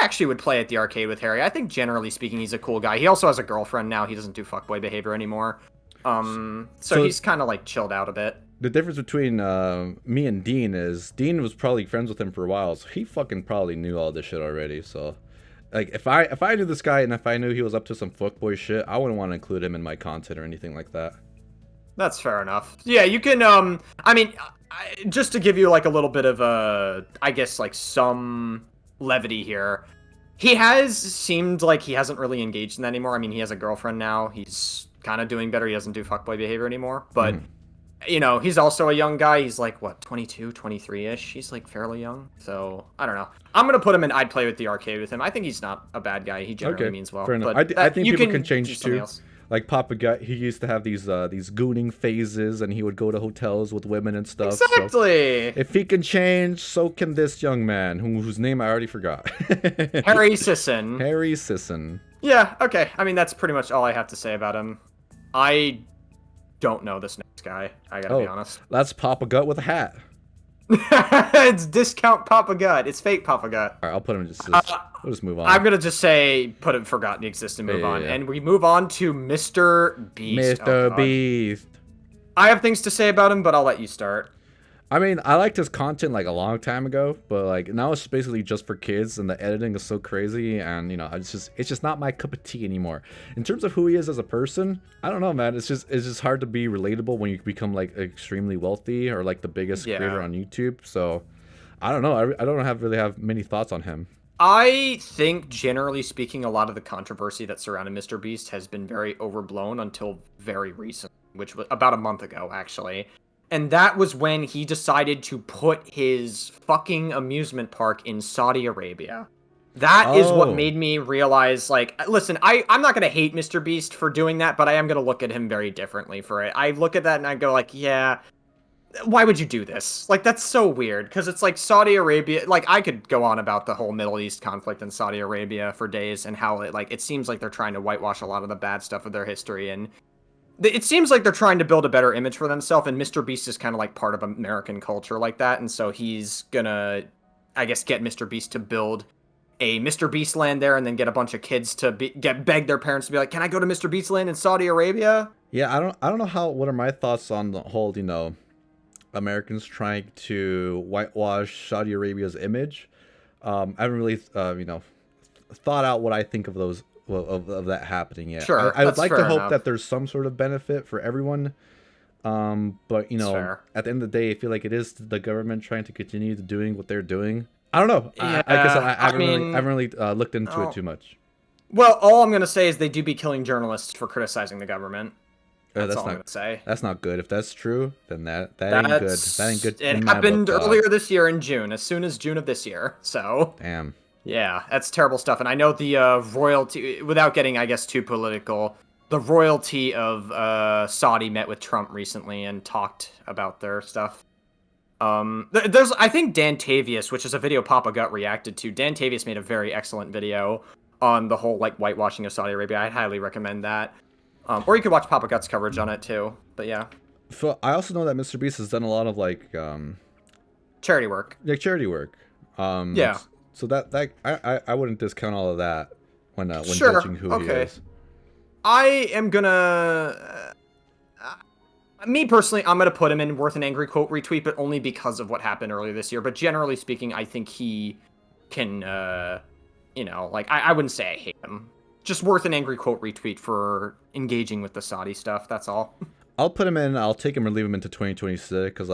actually would play at the arcade with Harry. I think generally speaking, he's a cool guy. He also has a girlfriend now. He doesn't do fuckboy behavior anymore. So he's kind of like chilled out a bit. The difference between me and Dean is Dean was probably friends with him for a while, so he fucking probably knew all this shit already. So, like, if I knew this guy and if I knew he was up to some fuckboy shit, I wouldn't want to include him in my content or anything like that. That's fair enough. Yeah, you can, I mean, just to give you, like, a little bit of I guess, like, some levity here. He has seemed like he hasn't really engaged in that anymore. I mean, he has a girlfriend now. He's kind of doing better. He doesn't do fuckboy behavior anymore. But, you know, he's also a young guy. He's, like, what, 22, 23-ish? He's, like, fairly young. So, I don't know. I'm going to put him in I'd play with the arcade with him. I think he's not a bad guy. He generally means well. Fair enough. But I think people can change, too. Else. Like Papa Gut, he used to have these gooning phases, and he would go to hotels with women and stuff. Exactly. So if he can change, so can this young man, whose name I already forgot. Harry Sisson. Harry Sisson. Yeah. Okay. I mean, that's pretty much all I have to say about him. I don't know this next guy. I gotta be honest. That's Papa Gut with a hat. It's discount Papa Gut. It's fake Papa Gut. All right, I'll put him we'll just move on. I'm gonna just say put him forgotten he exists and move on. Yeah. And we move on to Mr. Beast. Mr. God. Beast. I have things to say about him, but I'll let you start. I mean, I liked his content like a long time ago, but like now it's basically just for kids, and the editing is so crazy, and it's just not my cup of tea anymore. In terms of who he is as a person, I don't know, man. It's just hard to be relatable when you become like extremely wealthy or like the biggest creator on YouTube. So I don't know. I don't really have many thoughts on him. I think, generally speaking, a lot of the controversy that surrounded Mr. Beast has been very overblown until very recent, which was about a month ago, actually. And that was when he decided to put his fucking amusement park in Saudi Arabia. That is what made me realize, like, listen, I'm not going to hate Mr. Beast for doing that, but I am going to look at him very differently for it. I look at that and I go, like, yeah, why would you do this? Like, that's so weird, because it's like Saudi Arabia, like, I could go on about the whole Middle East conflict in Saudi Arabia for days and how it seems like they're trying to whitewash a lot of the bad stuff of their history, and it seems like they're trying to build a better image for themselves, and Mr. Beast is kind of like part of American culture like that, and so he's gonna, I guess, get Mr. Beast to build a Mr. Beast land there, and then get a bunch of kids to beg their parents to be like, can I go to Mr. Beast land in Saudi Arabia? Yeah, I don't know what are my thoughts on the whole, Americans trying to whitewash Saudi Arabia's image. I haven't really, thought out what I think of those of that happening yet. Sure, I would like to hope enough. that there's some sort of benefit for everyone. But at the end of the day, I feel like it is the government trying to continue doing what they're doing. I don't know. Yeah, I guess I haven't really looked into it too much. Well, all I'm gonna say is they do be killing journalists for criticizing the government. That's all I'm gonna say. That's not good. If that's true, then that ain't good. That ain't good. It happened earlier this year in June, as soon as June of this year. So. Damn. Yeah, that's terrible stuff. And I know the royalty, without getting, I guess, too political, the royalty of Saudi met with Trump recently and talked about their stuff. I think Dan Tavius, which is a video Papa Gut reacted to. Dan Tavius made a very excellent video on the whole like whitewashing of Saudi Arabia. I'd highly recommend that. Or you could watch Papa Gut's coverage on it too. But yeah. I also know that Mr. Beast has done a lot of like charity work. Like charity work. Yeah. So that I wouldn't discount all of that when sure. judging who he is. I am gonna. Me personally, I'm gonna put him in worth an angry quote retweet, but only because of what happened earlier this year. But generally speaking, I think he can. I wouldn't say I hate him. Just worth an angry quote retweet for engaging with the Saudi stuff. That's all. I'll put him in. I'll take him or leave him into 2026 because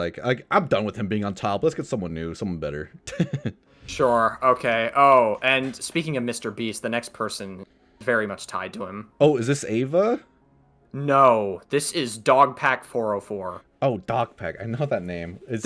I'm done with him being on top. Let's get someone new, someone better. Sure. Okay. Oh, and speaking of Mr. Beast, the next person is very much tied to him. Oh, is this Ava? No, this is Dogpack 404. Oh, Dogpack. I know that name. He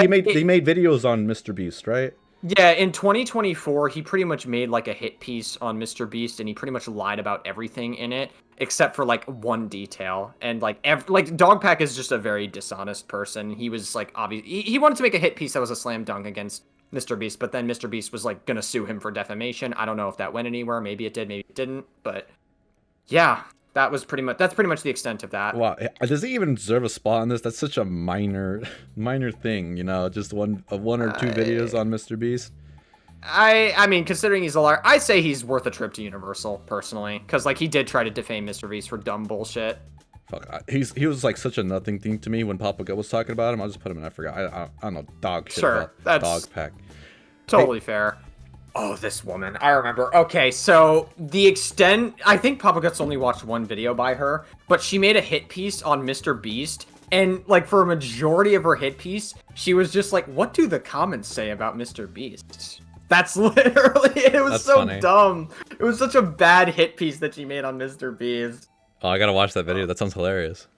made videos on Mr. Beast, right? Yeah, in 2024, he pretty much made like a hit piece on Mr. Beast, and he pretty much lied about everything in it except for like one detail. And like Dogpack is just a very dishonest person. He was like he wanted to make a hit piece that was a slam dunk against Mr. Beast, but then Mr. Beast was like gonna sue him for defamation. I don't know if that went anywhere. Maybe it did, maybe it didn't. But yeah, that's pretty much the extent of that. Wow, does he even deserve a spot on this? That's such a minor thing, just one or two videos on Mr. Beast. I mean, considering he's a liar, I say he's worth a trip to Universal personally, because like he did try to defame Mr. Beast for dumb bullshit. Fuck, he was like such a nothing thing to me when Papa Gut was talking about him. I'll just put him in. I forgot. I don't know dog shit sure, about Dogpack. Totally fair. Oh, this woman. I remember. Okay, so the extent... I think Papa Gut's only watched one video by her, but she made a hit piece on Mr. Beast, and, like, for a majority of her hit piece, she was just like, what do the comments say about Mr. Beast? That's literally... It was so funny. Dumb. It was such a bad hit piece that she made on Mr. Beast. Oh, I gotta watch that video. That sounds hilarious.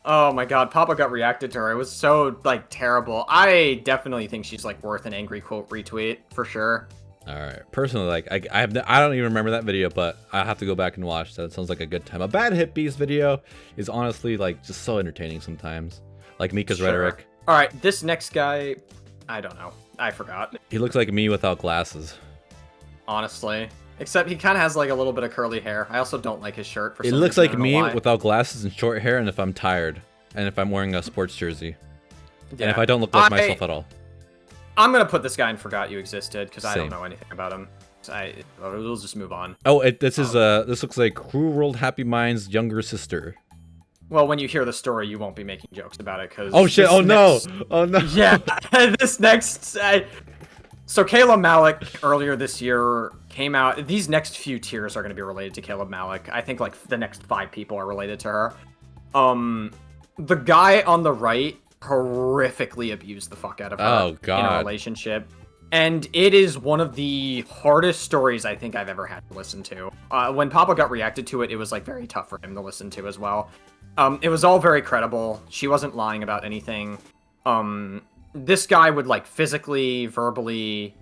Oh my god, Papa Gut reacted to her. It was so, like, terrible. I definitely think she's, like, worth an angry quote retweet, for sure. All right. Personally, like I don't even remember that video, but I have to go back and watch that. It sounds like a good time. A bad hit beast video is honestly like just so entertaining sometimes. Like Mika's rhetoric. All right, this next guy, I don't know. I forgot. He looks like me without glasses. Honestly, except he kind of has like a little bit of curly hair. I also don't like his shirt. For some reason. It looks like me why. Without glasses and short hair, and if I'm tired, and if I'm wearing a sports jersey, yeah. and if I don't look like myself at all. I'm gonna put this guy in forgot you existed because I don't Same. know anything about him. We'll just move on. Oh, this looks like Cruel World Happy Mind's younger sister. Well, when you hear the story, you won't be making jokes about it because. Oh shit! Oh no! Oh no! Yeah, this next. So Caleb Malik earlier this year came out. These next few tiers are going to be related to Caleb Malik. I think like the next 5 people are related to her. The guy on the right horrifically abused the fuck out of her in a relationship. And it is one of the hardest stories I think I've ever had to listen to. When Papa got reacted to it, it was like very tough for him to listen to as well. It was all very credible. She wasn't lying about anything. This guy would like physically, verbally,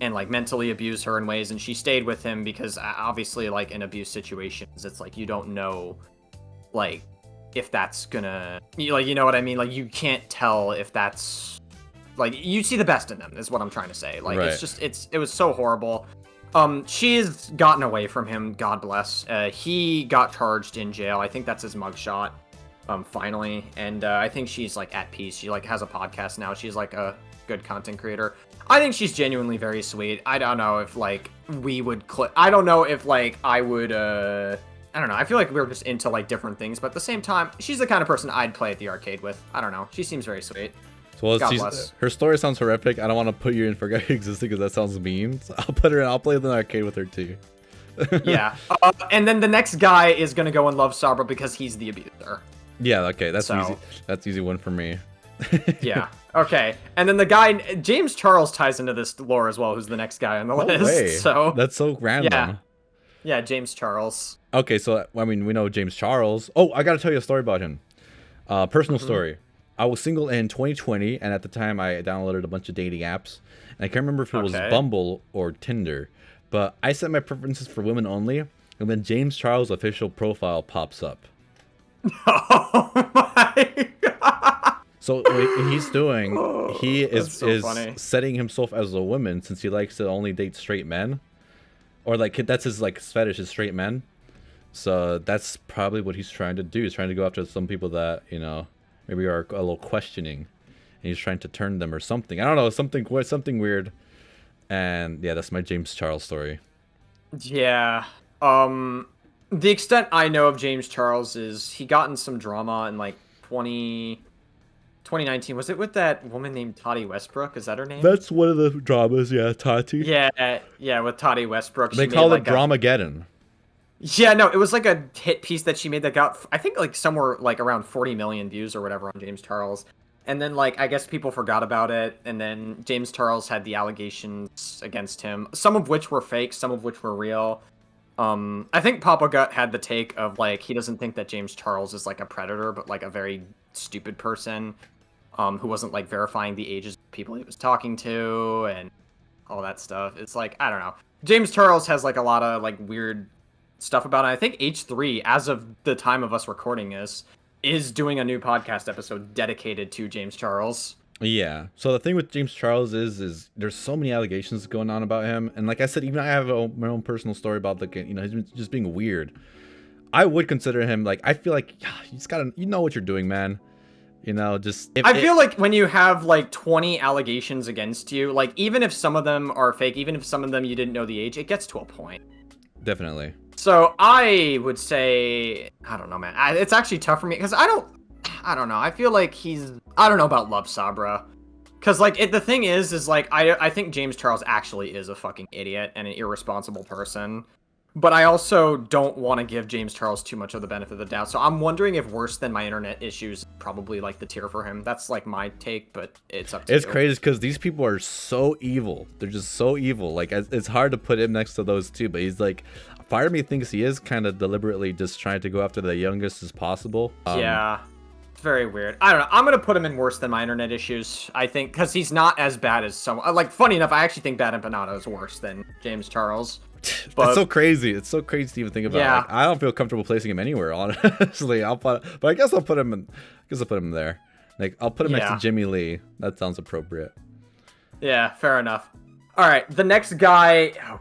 and like mentally abuse her in ways, and she stayed with him because obviously like in abuse situations, it's like you don't know like if that's gonna, like, you know what I mean? Like you can't tell if that's like, you see the best in them is what I'm trying to say. Like right. it's just it was so horrible. She's gotten away from him, God bless. He got charged in jail. I think that's his mugshot. Finally, and I think she's like at peace. She like has a podcast now. She's like a good content creator. I think she's genuinely very sweet. I don't know if like we would I don't know if like I would I don't know. I feel like we're just into like different things, but at the same time, she's the kind of person I'd play at the arcade with. I don't know. She seems very sweet. Well, her story sounds horrific. I don't want to put you in forget you existed because that sounds mean. So I'll put her in. I'll play the arcade with her too. Yeah. And then the next guy is gonna go and love Sabra because he's the abuser. Yeah, okay, that's easy. That's easy one for me. Yeah. Okay. And then the guy James Charles ties into this lore as well, who's the next guy on the list. Way. So that's so random. Yeah. Yeah, James Charles. Okay, so I mean we know James Charles. Oh, I gotta tell you a story about him. Personal story. I was single in 2020, and at the time I downloaded a bunch of dating apps. And I can't remember if it was Bumble or Tinder, but I set my preferences for women only, and then James Charles' official profile pops up. Oh my god! So what he's doing, he is funny. setting himself as a woman since he likes to only date straight men, or like that's his like fetish is straight men. So that's probably what he's trying to do. He's trying to go after some people that maybe are a little questioning, and he's trying to turn them or something. I don't know, something weird. And yeah, that's my James Charles story. Yeah. The extent I know of James Charles is he got in some drama in like 2019. Was it with that woman named Tati Westbrook? Is that her name? That's one of the dramas, yeah, Tati. Yeah, with Tati Westbrook. They call it Dramageddon. Yeah, no, it was like a hit piece that she made that got, I think, like somewhere like around 40 million views or whatever on James Charles. And then, like, I guess people forgot about it, and then James Charles had the allegations against him, some of which were fake, some of which were real. I think Papa Gut had the take of, like, he doesn't think that James Charles is, like, a predator, but, like, a very stupid person, who wasn't, like, verifying the ages of people he was talking to, and all that stuff. It's like, I don't know. James Charles has, like, a lot of, like, weird stuff about it. I think H3, as of the time of us recording this, is doing a new podcast episode dedicated to James Charles. Yeah. So the thing with James Charles is there's so many allegations going on about him, and like I said, even I have my own personal story about he's just being weird. I would consider him like, I feel like you just gotta, what you're doing, man. I feel like when you have like 20 allegations against you, like even if some of them are fake, even if some of them you didn't know the age, it gets to a point. Definitely. So I would say, I don't know, man. It's actually tough for me because I don't know. I feel like I don't know about Love Sabra. Because, like, the thing is like, I think James Charles actually is a fucking idiot and an irresponsible person. But I also don't want to give James Charles too much of the benefit of the doubt. So I'm wondering if worse than my internet issues is probably, like, the tier for him. That's, like, my take, but it's up to you. It's crazy because these people are so evil. They're just so evil. Like, it's hard to put him next to those two, but he's, like, part of me thinks he is kind of deliberately just trying to go after the youngest as possible. Yeah. It's very weird. I don't know. I'm going to put him in worse than my internet issues, I think, because he's not as bad as someone. Like, funny enough, I actually think Bad Empanado is worse than James Charles. But it's so crazy. It's so crazy to even think about. Yeah. Like, I don't feel comfortable placing him anywhere, honestly. But I guess I'll put him there. Like, I'll put him next to Jimmy Lee. That sounds appropriate. Yeah, fair enough. All right, the next guy. Oh,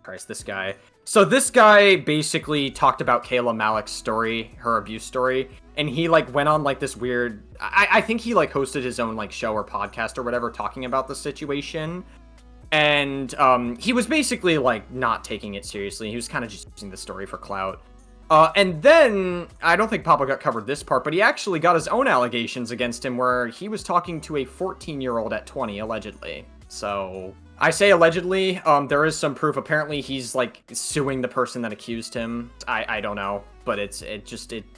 Christ, this guy. So this guy basically talked about Kayla Malik's story, her abuse story, and he like went on like this weird I think he like hosted his own like show or podcast or whatever talking about the situation. And he was basically like not taking it seriously. He was kind of just using the story for clout. And then I don't think Papa Gut covered this part, but he actually got his own allegations against him where he was talking to a 14-year-old at 20, allegedly. So I say allegedly. There is some proof. Apparently, he's like suing the person that accused him. I don't know, but it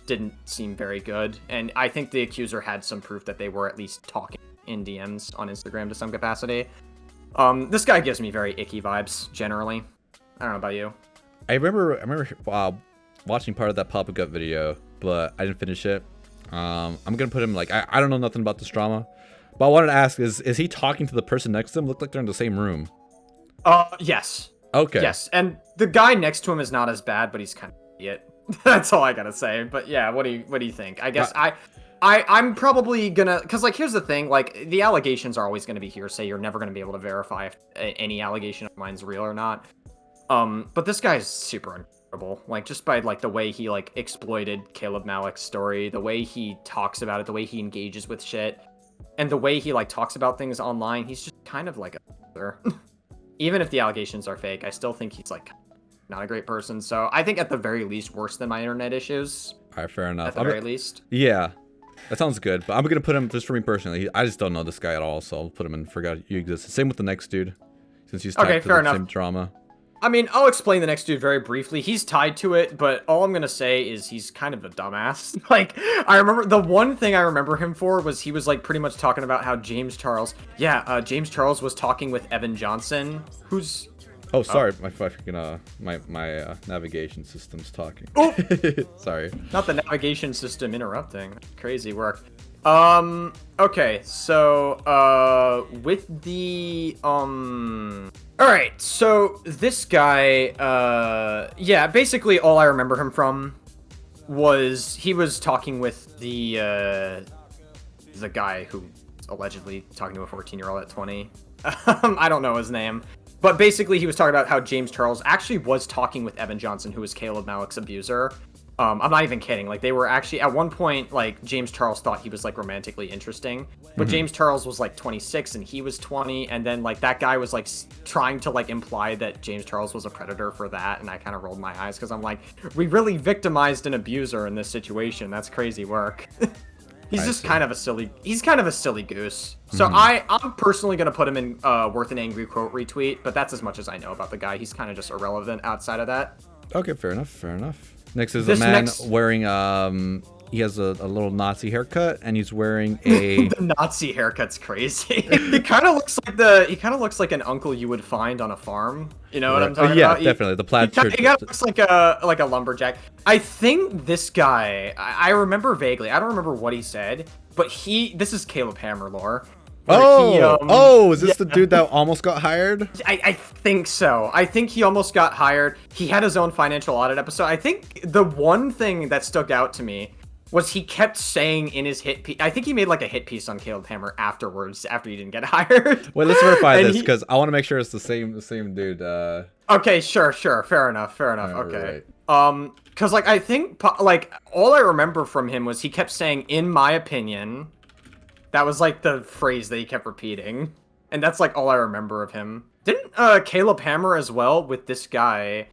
didn't seem very good. And I think the accuser had some proof that they were at least talking in DMs on Instagram to some capacity. This guy gives me very icky vibes generally. I don't know about you. I remember watching part of that Papa Gut video, but I didn't finish it. I'm gonna put him like I don't know nothing about this drama, but I wanted to ask is he talking to the person next to him? Looked like they're in the same room. Yes. Okay. Yes, and the guy next to him is not as bad, but he's kind of an idiot. That's all I gotta say. But yeah, what do you think? I guess I'm probably gonna, because like here's the thing, like the allegations are always gonna be hearsay. You're never gonna be able to verify if any allegation of mine's real or not. But this guy's super uncomfortable. Like just by like the way he like exploited Caleb Malik's story, the way he talks about it, the way he engages with shit, and the way he like talks about things online, he's just kind of like a loser. Even if the allegations are fake, I still think he's like not a great person. So I think at the very least worse than my internet issues. All right, fair enough. At the very least. Yeah. That sounds good, but I'm gonna put him, just for me personally, I just don't know this guy at all, so I'll put him in forgot you exist. Same with the next dude, since he's tied to the same drama. I mean, I'll explain the next dude very briefly. He's tied to it, but all I'm gonna say is he's kind of a dumbass. Like, I remember, the one thing I remember him for was he was like pretty much talking about how James Charles was talking with Evan Johnson, who's... Oh, sorry, my fucking my navigation system's talking. Oh, sorry. Not the navigation system interrupting. Crazy work. Okay, so with the all right, so this guy, yeah, basically all I remember him from was he was talking with the guy who allegedly talking to a 14-year-old at 20. I don't know his name. But basically, he was talking about how James Charles actually was talking with Evan Johnson, who was Caleb Malik's abuser. I'm not even kidding. Like, they were actually, at one point, like, James Charles thought he was, like, romantically interesting. But James Charles was, like, 26, and he was 20. And then, like, that guy was, like, trying to, like, imply that James Charles was a predator for that. And I kind of rolled my eyes, because I'm like, we really victimized an abuser in this situation. That's crazy work. He's just kind of a silly goose. So I'm personally going to put him in worth an angry quote retweet, but that's as much as I know about the guy. He's kind of just irrelevant outside of that. Okay, fair enough. Next is a man wearing, he has a little Nazi haircut, and he's wearing a... The Nazi haircut's crazy. He kind of looks like an uncle you would find on a farm. You know what I'm talking about? Yeah, definitely. The plaid shirt. He kind of looks like a lumberjack. I think this guy, I remember vaguely. I don't remember what he said, but this is Caleb Hammer lore. Is this the dude that almost got hired? I think so. I think he almost got hired. He had his own financial audit episode. I think the one thing that stuck out to me was he kept saying in his hit piece, I think he made like a hit piece on Caleb Hammer afterwards, after he didn't get hired. Wait, let's verify this, because I want to make sure it's the same dude. Okay, sure. Fair enough. Okay. Right. Because like, I think, like, all I remember from him was he kept saying, in my opinion. That was like the phrase that he kept repeating. And that's like all I remember of him. Didn't Caleb Hammer as well with this guy,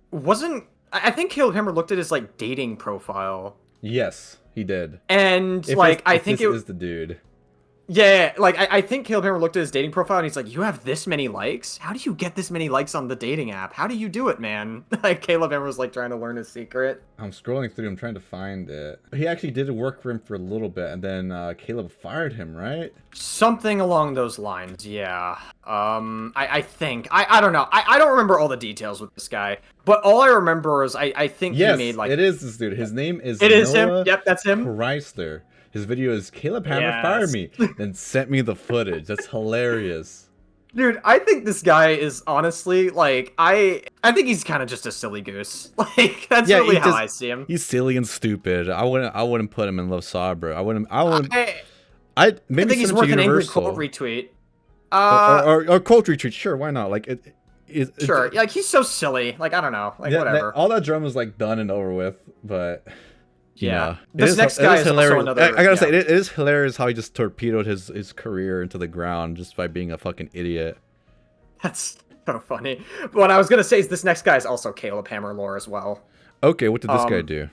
I think Caleb Hammer looked at his like dating profile. Yes, he did. And I think it is the dude. Yeah, like I think Caleb Hammer looked at his dating profile and he's like, you have this many likes? How do you get this many likes on the dating app? How do you do it, man? Like Caleb Hammer was like trying to learn his secret. I'm scrolling through, I'm trying to find it. He actually did work for him for a little bit, and then Caleb fired him, right? Something along those lines, yeah. I think. I don't know. I don't remember all the details with this guy, but all I remember is I think he made like... it is this dude. His name is It is him. Yep, that's him. Chrysler. His video is Caleb Hammer fired me, and sent me the footage. That's hilarious. Dude, I think this guy is honestly like I think he's kind of just a silly goose. Like that's really how I see him. He's silly and stupid. I wouldn't put him in Love Sabra. I wouldn't. I think he's worth an angry quote retweet. Or quote retweet. Sure, why not? Like sure. Like he's so silly. Like I don't know. Like whatever. All that drama is like done and over with, but. You Yeah. know, This next guy is also hilarious. another. I gotta yeah. say, it is hilarious how he just torpedoed his career into the ground just by being a fucking idiot. That's so funny. What I was gonna say is this next guy is also Caleb Hammer lore as well. Okay, what did this guy do?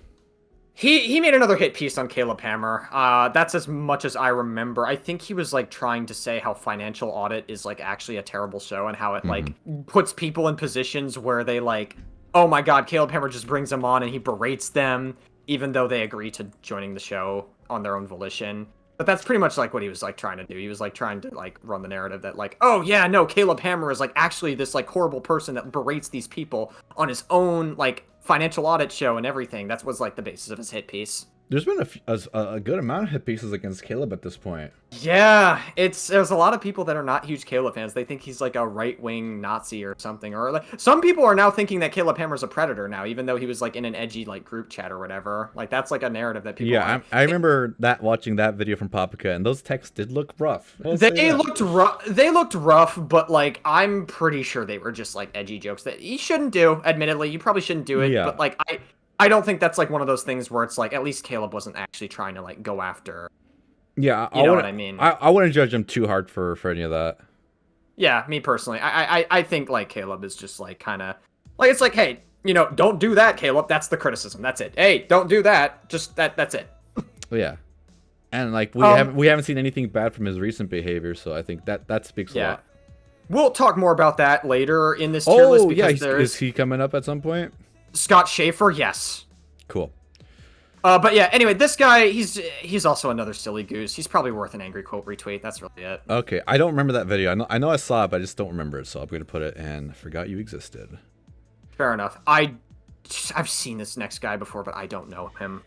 He made another hit piece on Caleb Hammer. That's as much as I remember. I think he was like trying to say how Financial Audit is like actually a terrible show and how it like puts people in positions where they like, oh my god, Caleb Hammer just brings them on and he berates them even though they agree to joining the show on their own volition. But that's pretty much like what he was like trying to do. He was like trying to like run the narrative that like, oh yeah, no, Caleb Hammer is like actually this like horrible person that berates these people on his own like financial audit show and everything. That was like the basis of his hit piece. There's been a good amount of hit pieces against Caleb at this point. Yeah, there's a lot of people that are not huge Caleb fans. They think he's like a right-wing Nazi or something. Or like some people are now thinking that Caleb Hammer's a predator now, even though he was like in an edgy like group chat or whatever. Like that's like a narrative that people. Yeah, I remember watching that video from Paprika, and those texts did look rough. They looked rough. They looked rough, but like I'm pretty sure they were just like edgy jokes that you shouldn't do. Admittedly, you probably shouldn't do it. Yeah. But like I don't think that's like one of those things where it's like at least Caleb wasn't actually trying to like go after. Yeah, you know what I mean. I wouldn't judge him too hard for any of that. Yeah, me personally, I think like Caleb is just like kind of like it's like, hey, you know, don't do that, Caleb. That's the criticism. That's it. Hey, don't do that. Just that's it. Yeah, and like we haven't seen anything bad from his recent behavior, so I think that speaks a lot. We'll talk more about that later in this tier list because is he coming up at some point? Scott Schaefer, yes. Cool. But yeah, anyway, this guy, he's also another silly goose. He's probably worth an angry quote retweet. That's really it. Okay, I don't remember that video. I know I saw it, but I just don't remember it, so I'm going to put it and forgot you existed. Fair enough. I've seen this next guy before, but I don't know him.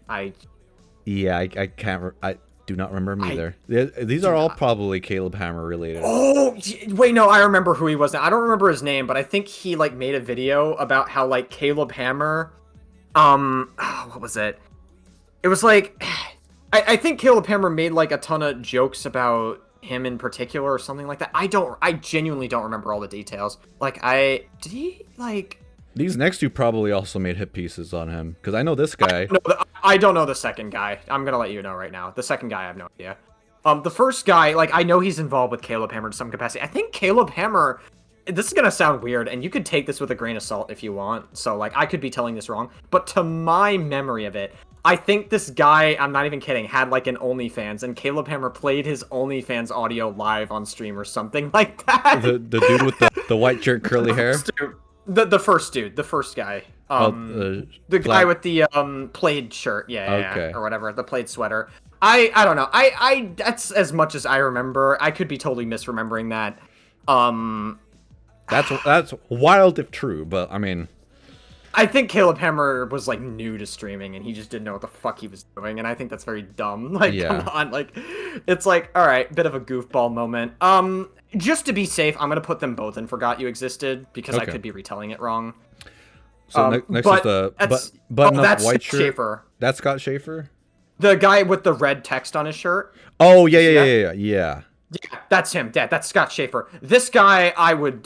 Yeah, I can't. I do not remember him either. These are all probably Caleb Hammer related. Oh, wait, no, I remember who he was. I don't remember his name, but I think he like made a video about how like Caleb Hammer, what was it? It was like, I think Caleb Hammer made like a ton of jokes about him in particular or something like that. I genuinely don't remember all the details. Like did he like... These next two probably also made hit pieces on him, because I know this guy. I don't know the second guy. I'm gonna let you know right now. The second guy, I have no idea. The first guy, like, I know he's involved with Caleb Hammer in some capacity. I think Caleb Hammer, this is gonna sound weird, and you could take this with a grain of salt if you want. So, like, I could be telling this wrong, but to my memory of it, I think this guy, I'm not even kidding, had like an OnlyFans, and Caleb Hammer played his OnlyFans audio live on stream or something like that. The dude with the white shirt, curly hair. The first dude, the first guy. The guy with the plaid shirt, yeah, or whatever, the plaid sweater. I don't know. I that's as much as I remember. I could be totally misremembering that. That's wild if true, but I mean, I think Caleb Hammer was like new to streaming and he just didn't know what the fuck he was doing, and I think that's very dumb. Like, come on, like, it's like, all right, bit of a goofball moment. Just to be safe, I'm gonna put them both in Forgot You Existed because I could be retelling it wrong. So next is the button up white shirt. Schaefer. That's Scott Schaefer? The guy with the red text on his shirt. Oh, yeah. Yeah, that's him. That's Scott Schaefer. This guy, I would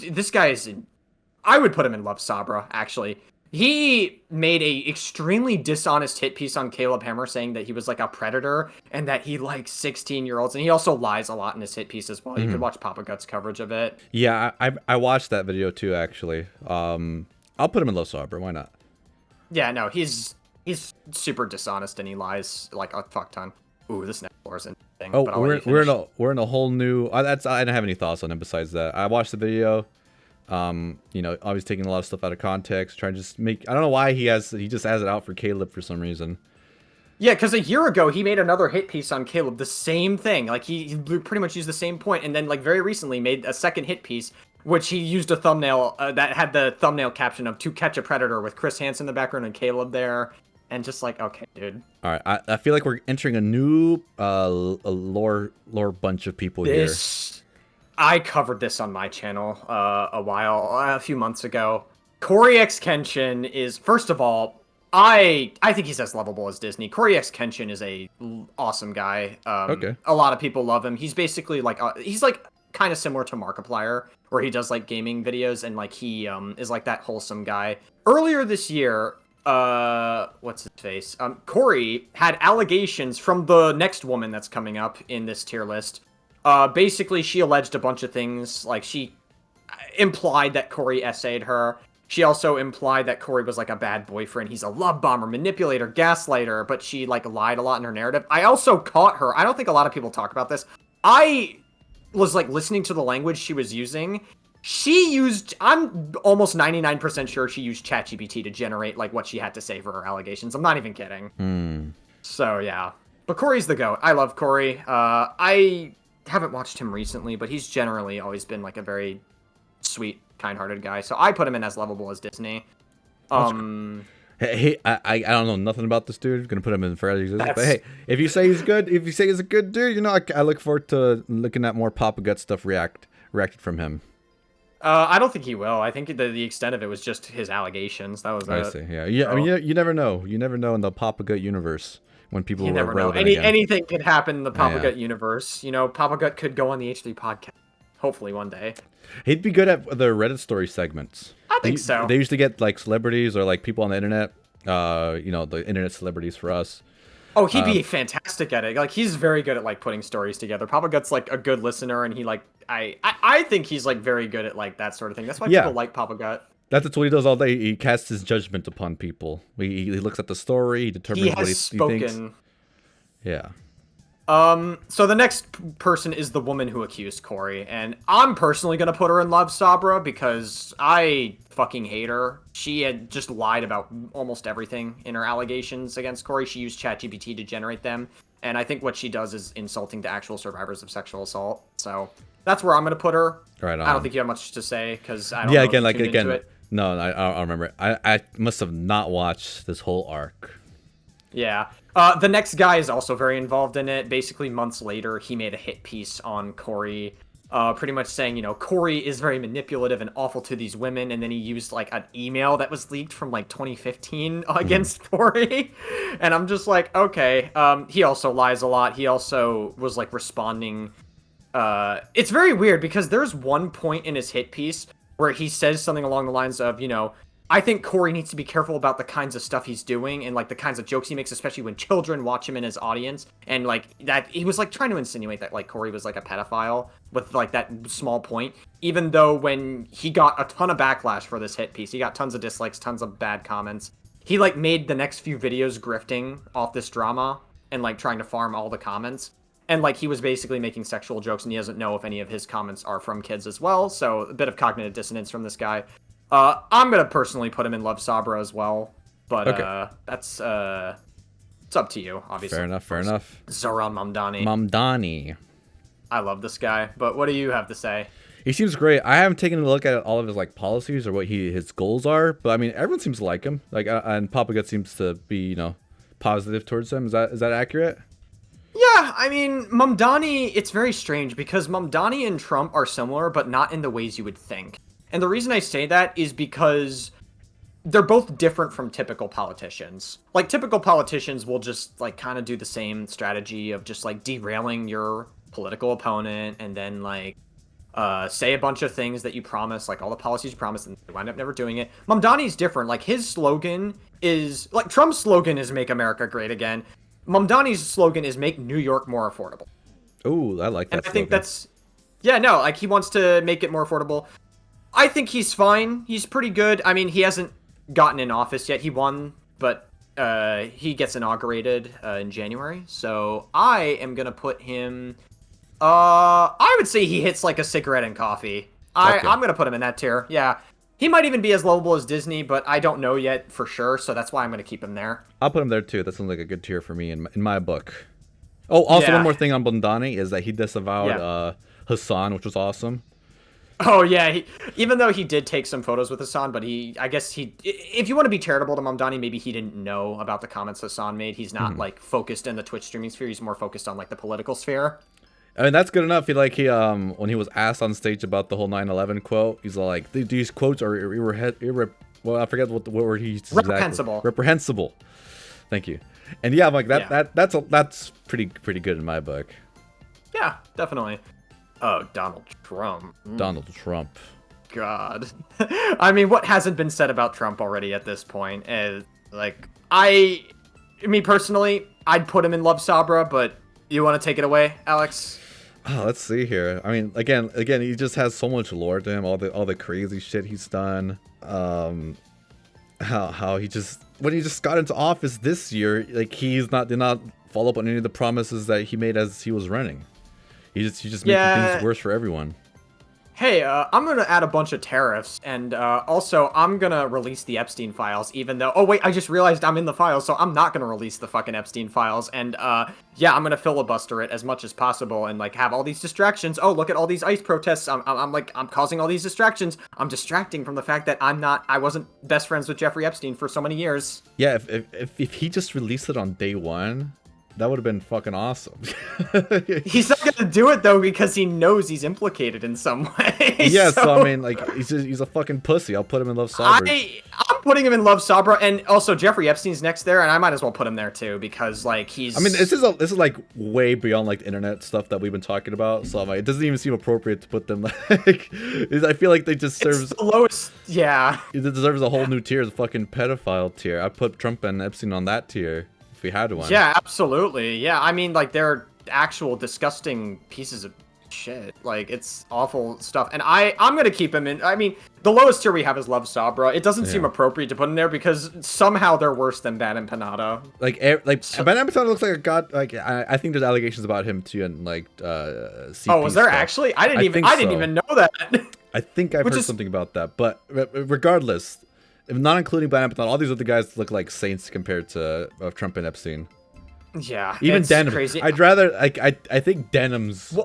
put him in Love Sabra, actually. He made a extremely dishonest hit piece on Caleb Hammer saying that he was like a predator and that he likes 16-year-olds. And he also lies a lot in his hit piece as well. You could watch Papa Gut's coverage of it. Yeah, I watched that video too, actually. I'll put him in Love Sabra. Why not? Yeah, no, he's super dishonest and he lies like a fuck ton. Ooh, this next floor is interesting. Oh, we're in a whole new. I don't have any thoughts on him besides that. I watched the video. You know, obviously taking a lot of stuff out of context, trying to just make. I don't know why he just has it out for Caleb for some reason. Yeah, because a year ago he made another hit piece on Caleb, the same thing. Like he pretty much used the same point, and then like very recently made a second hit piece, which he used a thumbnail that had the thumbnail caption of "To Catch a Predator" with Chris Hansen in the background and Caleb there. And just like, okay, dude. All right, I feel like we're entering a new lore bunch of people here. I covered this on my channel a few months ago. Corey X Kenshin is, first of all, I think he's as lovable as Disney. Corey X Kenshin is a awesome guy. Okay. A lot of people love him. He's basically like he's like kind of similar to Markiplier, where he does like gaming videos and like he is like that wholesome guy. Earlier this year, what's his face? Corey had allegations from the next woman that's coming up in this tier list. Basically, she alleged a bunch of things. Like, she implied that Corey essayed her. She also implied that Corey was like a bad boyfriend. He's a love bomber, manipulator, gaslighter, but she like lied a lot in her narrative. I also caught her. I don't think a lot of people talk about this. I was like listening to the language she was using. I'm almost 99% sure she used ChatGPT to generate like what she had to say for her allegations. I'm not even kidding. So yeah. But Corey's the GOAT. I love Corey. I haven't watched him recently, but he's generally always been like a very sweet, kind-hearted guy. So I put him in as lovable as Disney. Hey, I don't know nothing about this dude. Gonna put him in for existence. But hey, if you say he's good, if you say he's a good dude, you know, I look forward to looking at more Papa Gut stuff reacted from him. I don't think he will. I think the extent of it was just his allegations. That was it. I see. Yeah. I mean, you never know. You never know in the Papa Gut universe when people you never know. Anything could happen in the Papa Gut universe. You know, Papa Gut could go on the H3 podcast. Hopefully one day. He'd be good at the Reddit story segments. I think so. They used to get like celebrities or like people on the internet. You know, the internet celebrities for us. Oh, he'd be fantastic at it. Like, he's very good at like putting stories together. Papa Gut's like a good listener, and he like I think he's like very good at like that sort of thing. That's why people like Papa Gut. That's what he does all day. He casts his judgment upon people. He looks at the story. He determines what he thinks. Yeah. So the next person is the woman who accused Corey, and I'm personally gonna put her in Love Sabra because I fucking hate her. She had just lied about almost everything in her allegations against Corey. She used ChatGPT to generate them, and I think what she does is insulting to actual survivors of sexual assault. So that's where I'm gonna put her. Right on. I don't think you have much to say because I don't know again, if you tuned into it. No, I don't remember it. I must have not watched this whole arc. Yeah. The next guy is also very involved in it. Basically, months later, he made a hit piece on Corey, pretty much saying, you know, Corey is very manipulative and awful to these women, and then he used, like, an email that was leaked from, like, 2015 against Corey, and I'm just like, okay. He also lies a lot. He also was, like, responding. It's very weird, because there's one point in his hit piece where he says something along the lines of, you know, I think Corey needs to be careful about the kinds of stuff he's doing and like the kinds of jokes he makes, especially when children watch him in his audience. And like that, he was like trying to insinuate that like Corey was like a pedophile with like that small point. Even though when he got a ton of backlash for this hit piece, he got tons of dislikes, tons of bad comments. He like made the next few videos grifting off this drama and like trying to farm all the comments. And like he was basically making sexual jokes, and he doesn't know if any of his comments are from kids as well. So a bit of cognitive dissonance from this guy. I'm gonna personally put him in Love Sabra as well, but that's it's up to you, obviously. Fair enough. Zoran Mamdani. Mamdani. I love this guy, but what do you have to say? He seems great. I haven't taken a look at all of his like policies or what his goals are, but I mean everyone seems to like him. Like and Papa Gut seems to be, you know, positive towards him. Is that accurate? Yeah, I mean Mamdani. It's very strange because Mamdani and Trump are similar, but not in the ways you would think. And the reason I say that is because they're both different from typical politicians. Like, typical politicians will just, like, kind of do the same strategy of just, like, derailing your political opponent and then, like, say a bunch of things that you promise, like, all the policies you promise, and they wind up never doing it. Mamdani's different. Like, his slogan is... Like, Trump's slogan is Make America Great Again. Mamdani's slogan is Make New York More Affordable. Ooh, I like that. And I think that's... Yeah, no, like, he wants to make it more affordable. I think he's fine. He's pretty good. I mean, he hasn't gotten in office yet. He won, but he gets inaugurated in January. So I am going to put him... I would say he hits like a cigarette and coffee. I'm going to put him in that tier. Yeah. He might even be as lovable as Disney, but I don't know yet for sure. So that's why I'm going to keep him there. I'll put him there too. That sounds like a good tier for me in my book. Oh, also one more thing on Mamdani is that he disavowed Hassan, which was awesome. Oh, yeah. Even though he did take some photos with Hassan, but if you want to be charitable to Mamdani, maybe he didn't know about the comments Hassan made. He's not, like, focused in the Twitch streaming sphere. He's more focused on, like, the political sphere. I mean, that's good enough. He when he was asked on stage about the whole 9/11 quote, he's like, these quotes are well, I forget what word he used. Reprehensible. Exactly. Reprehensible. Thank you. And yeah, I'm like, that's pretty good in my book. Yeah, definitely. Oh, Donald Trump. Donald Trump. God. I mean, what hasn't been said about Trump already at this point? Like, me personally, I'd put him in Love Sabra, but you want to take it away, Alex? Oh, let's see here. I mean, again, he just has so much lore to him. All the crazy shit he's done. How he just when he just got into office this year, like did not follow up on any of the promises that he made as he was running. He just making things worse for everyone. Hey, I'm gonna add a bunch of tariffs, and also I'm gonna release the Epstein files, even though, oh wait, I just realized I'm in the files, so I'm not gonna release the fucking Epstein files, and yeah, I'm gonna filibuster it as much as possible, and like have all these distractions. Oh, look at all these ICE protests. I'm causing all these distractions. I'm distracting from the fact that I wasn't best friends with Jeffrey Epstein for so many years. Yeah, if he just released it on day one, that would have been fucking awesome. He's not gonna do it though because he knows he's implicated in some way. Yeah, so I mean, like he's a fucking pussy. I'll put him in Love Sabra. I'm putting him in Love Sabra, and also Jeffrey Epstein's next there, and I might as well put him there too because like he's. I mean, this is like way beyond like the internet stuff that we've been talking about. So like, it doesn't even seem appropriate to put them like. I feel like they just serves the lowest. Yeah. It deserves a whole new tier, the fucking pedophile tier. I put Trump and Epstein on that tier. If we had one. Yeah, absolutely. Yeah, I mean, like, they're actual disgusting pieces of shit. Like, it's awful stuff. And I'm gonna keep him in. I mean, the lowest tier we have is Love Sabra. It doesn't seem appropriate to put in there because somehow they're worse than Ban and Panada. Like Ban and Panada looks like a god. Like, I think there's allegations about him too, and like CP Oh, was there stuff. actually? I didn't even know that. I think I've heard something about that. But regardless. If not including Ban and Panada, all these other guys look like saints compared to Trump and Epstein. Yeah, even Denim. Crazy. I'd rather I think Denims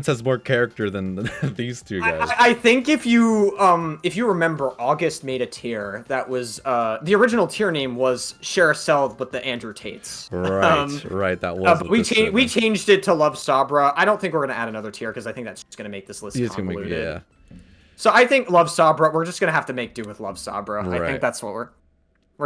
has more character than these two guys. I think if you remember, August made a tier that was the original tier name was Share a Cell with the Andrew Tates. Right. That was. We changed it to Love Sabra. I don't think we're gonna add another tier because I think that's just gonna make this list convoluted. So I think Love Sabra, we're just going to have to make do with Love Sabra. Right. I think that's what we're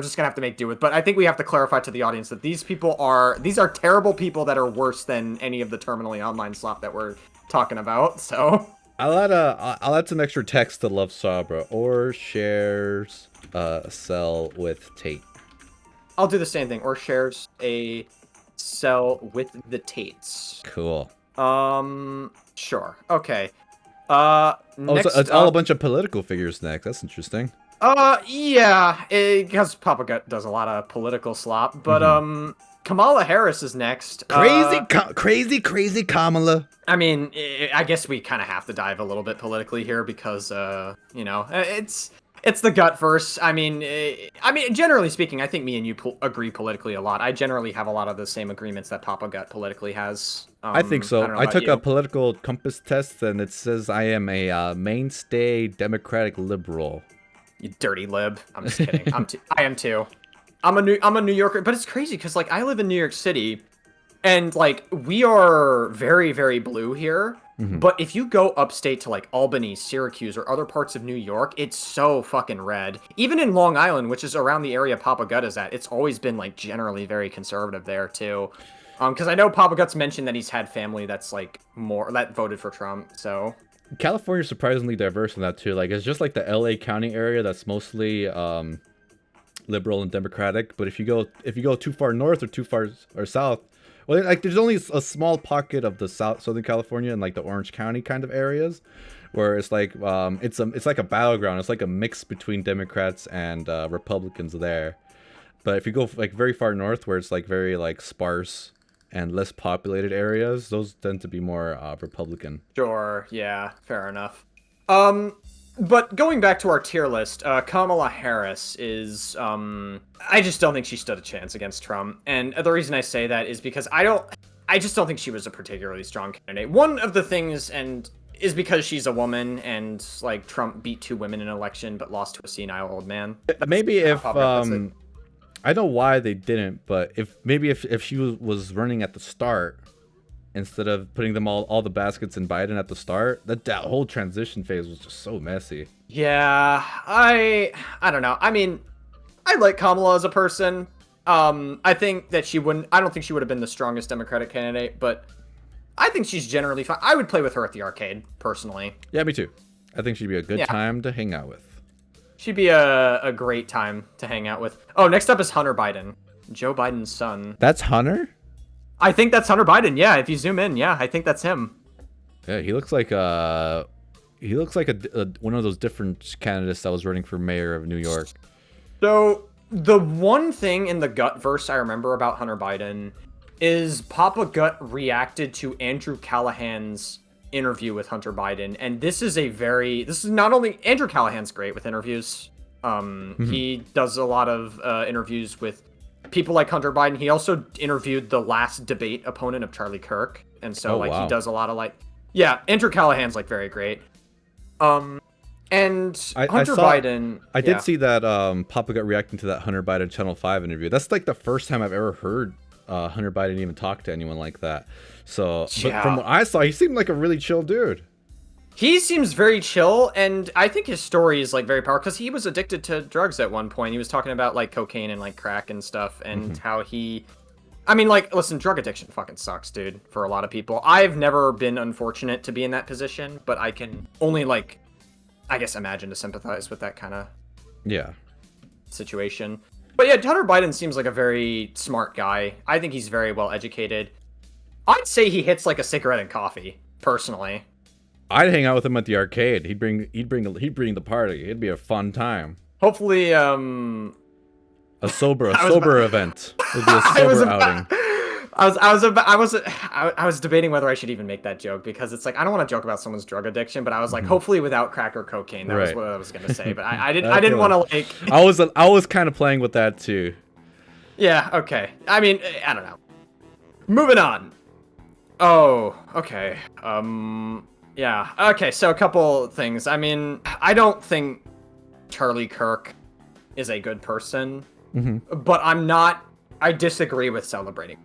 just going to have to make do with. But I think we have to clarify to the audience that these are terrible people that are worse than any of the terminally online slop that we're talking about. So I'll add some extra text to Love Sabra or shares a cell with Tate. I'll do the same thing, or shares a cell with the Tates. Cool. Sure. Okay. It's all a bunch of political figures next. That's interesting. Yeah, because Papa Gut does a lot of political slop, but Kamala Harris is next. Crazy Kamala. I mean, I guess we kind of have to dive a little bit politically here because you know, it's the Gutverse. I mean, generally speaking, I think me and you agree politically a lot. I generally have a lot of the same agreements that Papa Gut politically has. I think so. I took a political compass test, and it says I am a mainstay Democratic liberal. You dirty lib. I'm just kidding. I am too. I'm a New Yorker, but it's crazy because like I live in New York City, and like we are very, very blue here. But if you go upstate to like Albany, Syracuse, or other parts of New York, it's so fucking red. Even in Long Island, which is around the area Papa Gut is at, it's always been like generally very conservative there too. Because I know Papa Gut's mentioned that he's had family that's like that voted for Trump. So California's surprisingly diverse in that too. Like it's just like the LA County area that's mostly liberal and Democratic. But if you go too far north or too far or south. Well, like there's only a small pocket of the Southern California and like the Orange County kind of areas, where it's like it's like a battleground. It's like a mix between Democrats and Republicans there. But if you go like very far north, where it's like very like sparse and less populated areas, those tend to be more Republican. Sure, yeah, fair enough. But going back to our tier list, Kamala Harris is, I just don't think she stood a chance against Trump. And the reason I say that is because I just don't think she was a particularly strong candidate. One of the things, is because she's a woman and, like, Trump beat 2 women in an election but lost to a senile old man. Maybe if, I know why they didn't, but if she was running at the start, instead of putting them all the baskets in Biden at the start, that whole transition phase was just so messy. Yeah, I don't know. I mean, I like Kamala as a person. I think that I don't think she would have been the strongest Democratic candidate, but I think she's generally fine. I would play with her at the arcade, personally. Yeah, me too. I think she'd be a good time to hang out with. She'd be a great time to hang out with. Oh, next up is Hunter Biden, Joe Biden's son. That's Hunter? I think that's Hunter Biden. Yeah, if you zoom in, yeah, I think that's him. Yeah, he looks like a one of those different candidates that was running for mayor of New York. So the one thing in the Gutverse I remember about Hunter Biden is Papa Gut reacted to Andrew Callahan's interview with Hunter Biden, and this is not only Andrew Callahan's great with interviews. He does a lot of interviews with people like Hunter Biden. He also interviewed the last debate opponent of Charlie Kirk, and so he does a lot of Andrew Callahan's like very great. And Hunter Biden. I did see that Papa Gut reacting to that Hunter Biden Channel 5 interview. That's like the first time I've ever heard Hunter Biden even talk to anyone like that. So, but from what I saw, he seemed like a really chill dude. He seems very chill, and I think his story is like very powerful because he was addicted to drugs at one point. He was talking about like cocaine and like crack and stuff, and how he. I mean, like, listen, drug addiction fucking sucks, dude, for a lot of people. I've never been unfortunate to be in that position, but I can only like, I guess, imagine to sympathize with that kind of situation. But yeah, Hunter Biden seems like a very smart guy. I think he's very well educated. I'd say he hits like a cigarette and coffee, personally. I'd hang out with him at the arcade. He'd bring the party. It'd be a fun time. Hopefully, a sober event. It'd be a sober outing. I was debating whether I should even make that joke because it's like I don't want to joke about someone's drug addiction, but I was like, hopefully without crack or cocaine. That was what I was gonna say, but I didn't want to like. I was kind of playing with that too. Yeah. Okay. I mean, I don't know. Moving on. Oh. Okay. Yeah. Okay. So a couple things. I mean, I don't think Charlie Kirk is a good person, but I disagree with celebrating.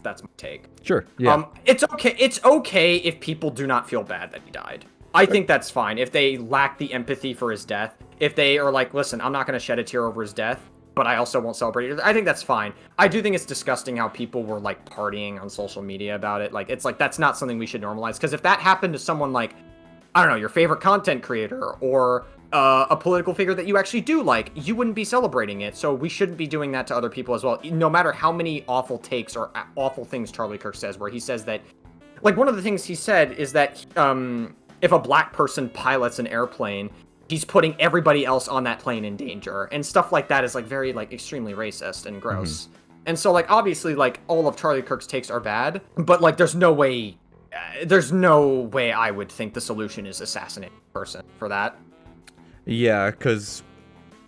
That's my take. Sure. Yeah. It's okay. It's okay if people do not feel bad that he died. I think that's fine. If they lack the empathy for his death, if they are like, listen, I'm not going to shed a tear over his death, but I also won't celebrate it. I think that's fine. I do think it's disgusting how people were like partying on social media about it. Like, it's like, that's not something we should normalize. Because if that happened to someone like, I don't know, your favorite content creator or a political figure that you actually do like, you wouldn't be celebrating it. So we shouldn't be doing that to other people as well. No matter how many awful takes or awful things Charlie Kirk says, where he says that, like, one of the things he said is that if a black person pilots an airplane, he's putting everybody else on that plane in danger, and stuff like that is like very like extremely racist and gross. And so like obviously like all of Charlie Kirk's takes are bad, but like there's no way I would think the solution is assassinate a person for that. Yeah, because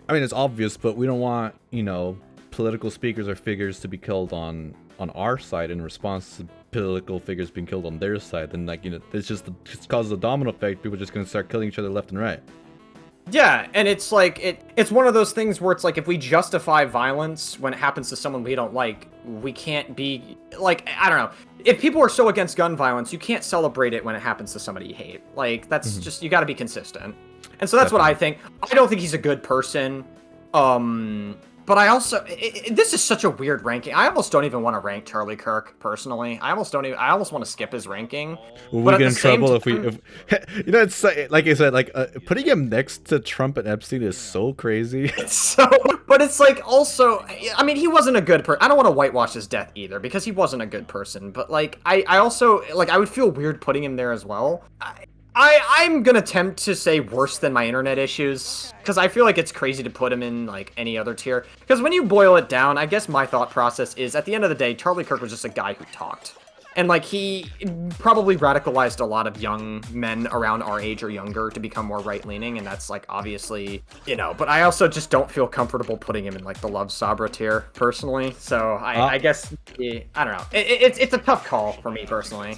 I mean it's obvious, but we don't want political speakers or figures to be killed on our side in response to political figures being killed on their side. Then like it's just causes a domino effect. People are just gonna start killing each other left and right. Yeah, and it's like it's one of those things where it's like if we justify violence when it happens to someone we don't like, we can't be like, I don't know. If people are so against gun violence, you can't celebrate it when it happens to somebody you hate. Like that's just, you got to be consistent. And so that's Definitely. What I think. I don't think he's a good person. But I also this is such a weird ranking. I almost don't even want to rank Charlie Kirk personally. I almost want to skip his ranking. Will we get in trouble if it's like I said, like putting him next to Trump and Epstein is so crazy. But it's like also, I mean, he wasn't a good person. I don't want to whitewash his death either because he wasn't a good person. But like I also like I would feel weird putting him there as well. I'm gonna attempt to say worse than my internet issues, because I feel like it's crazy to put him in, like, any other tier. Because when you boil it down, I guess my thought process is, at the end of the day, Charlie Kirk was just a guy who talked. And, like, he probably radicalized a lot of young men around our age or younger to become more right-leaning, and that's, like, obviously, but I also just don't feel comfortable putting him in, like, the Love Sabra tier, personally. So, I guess, I don't know. It's a tough call for me, personally.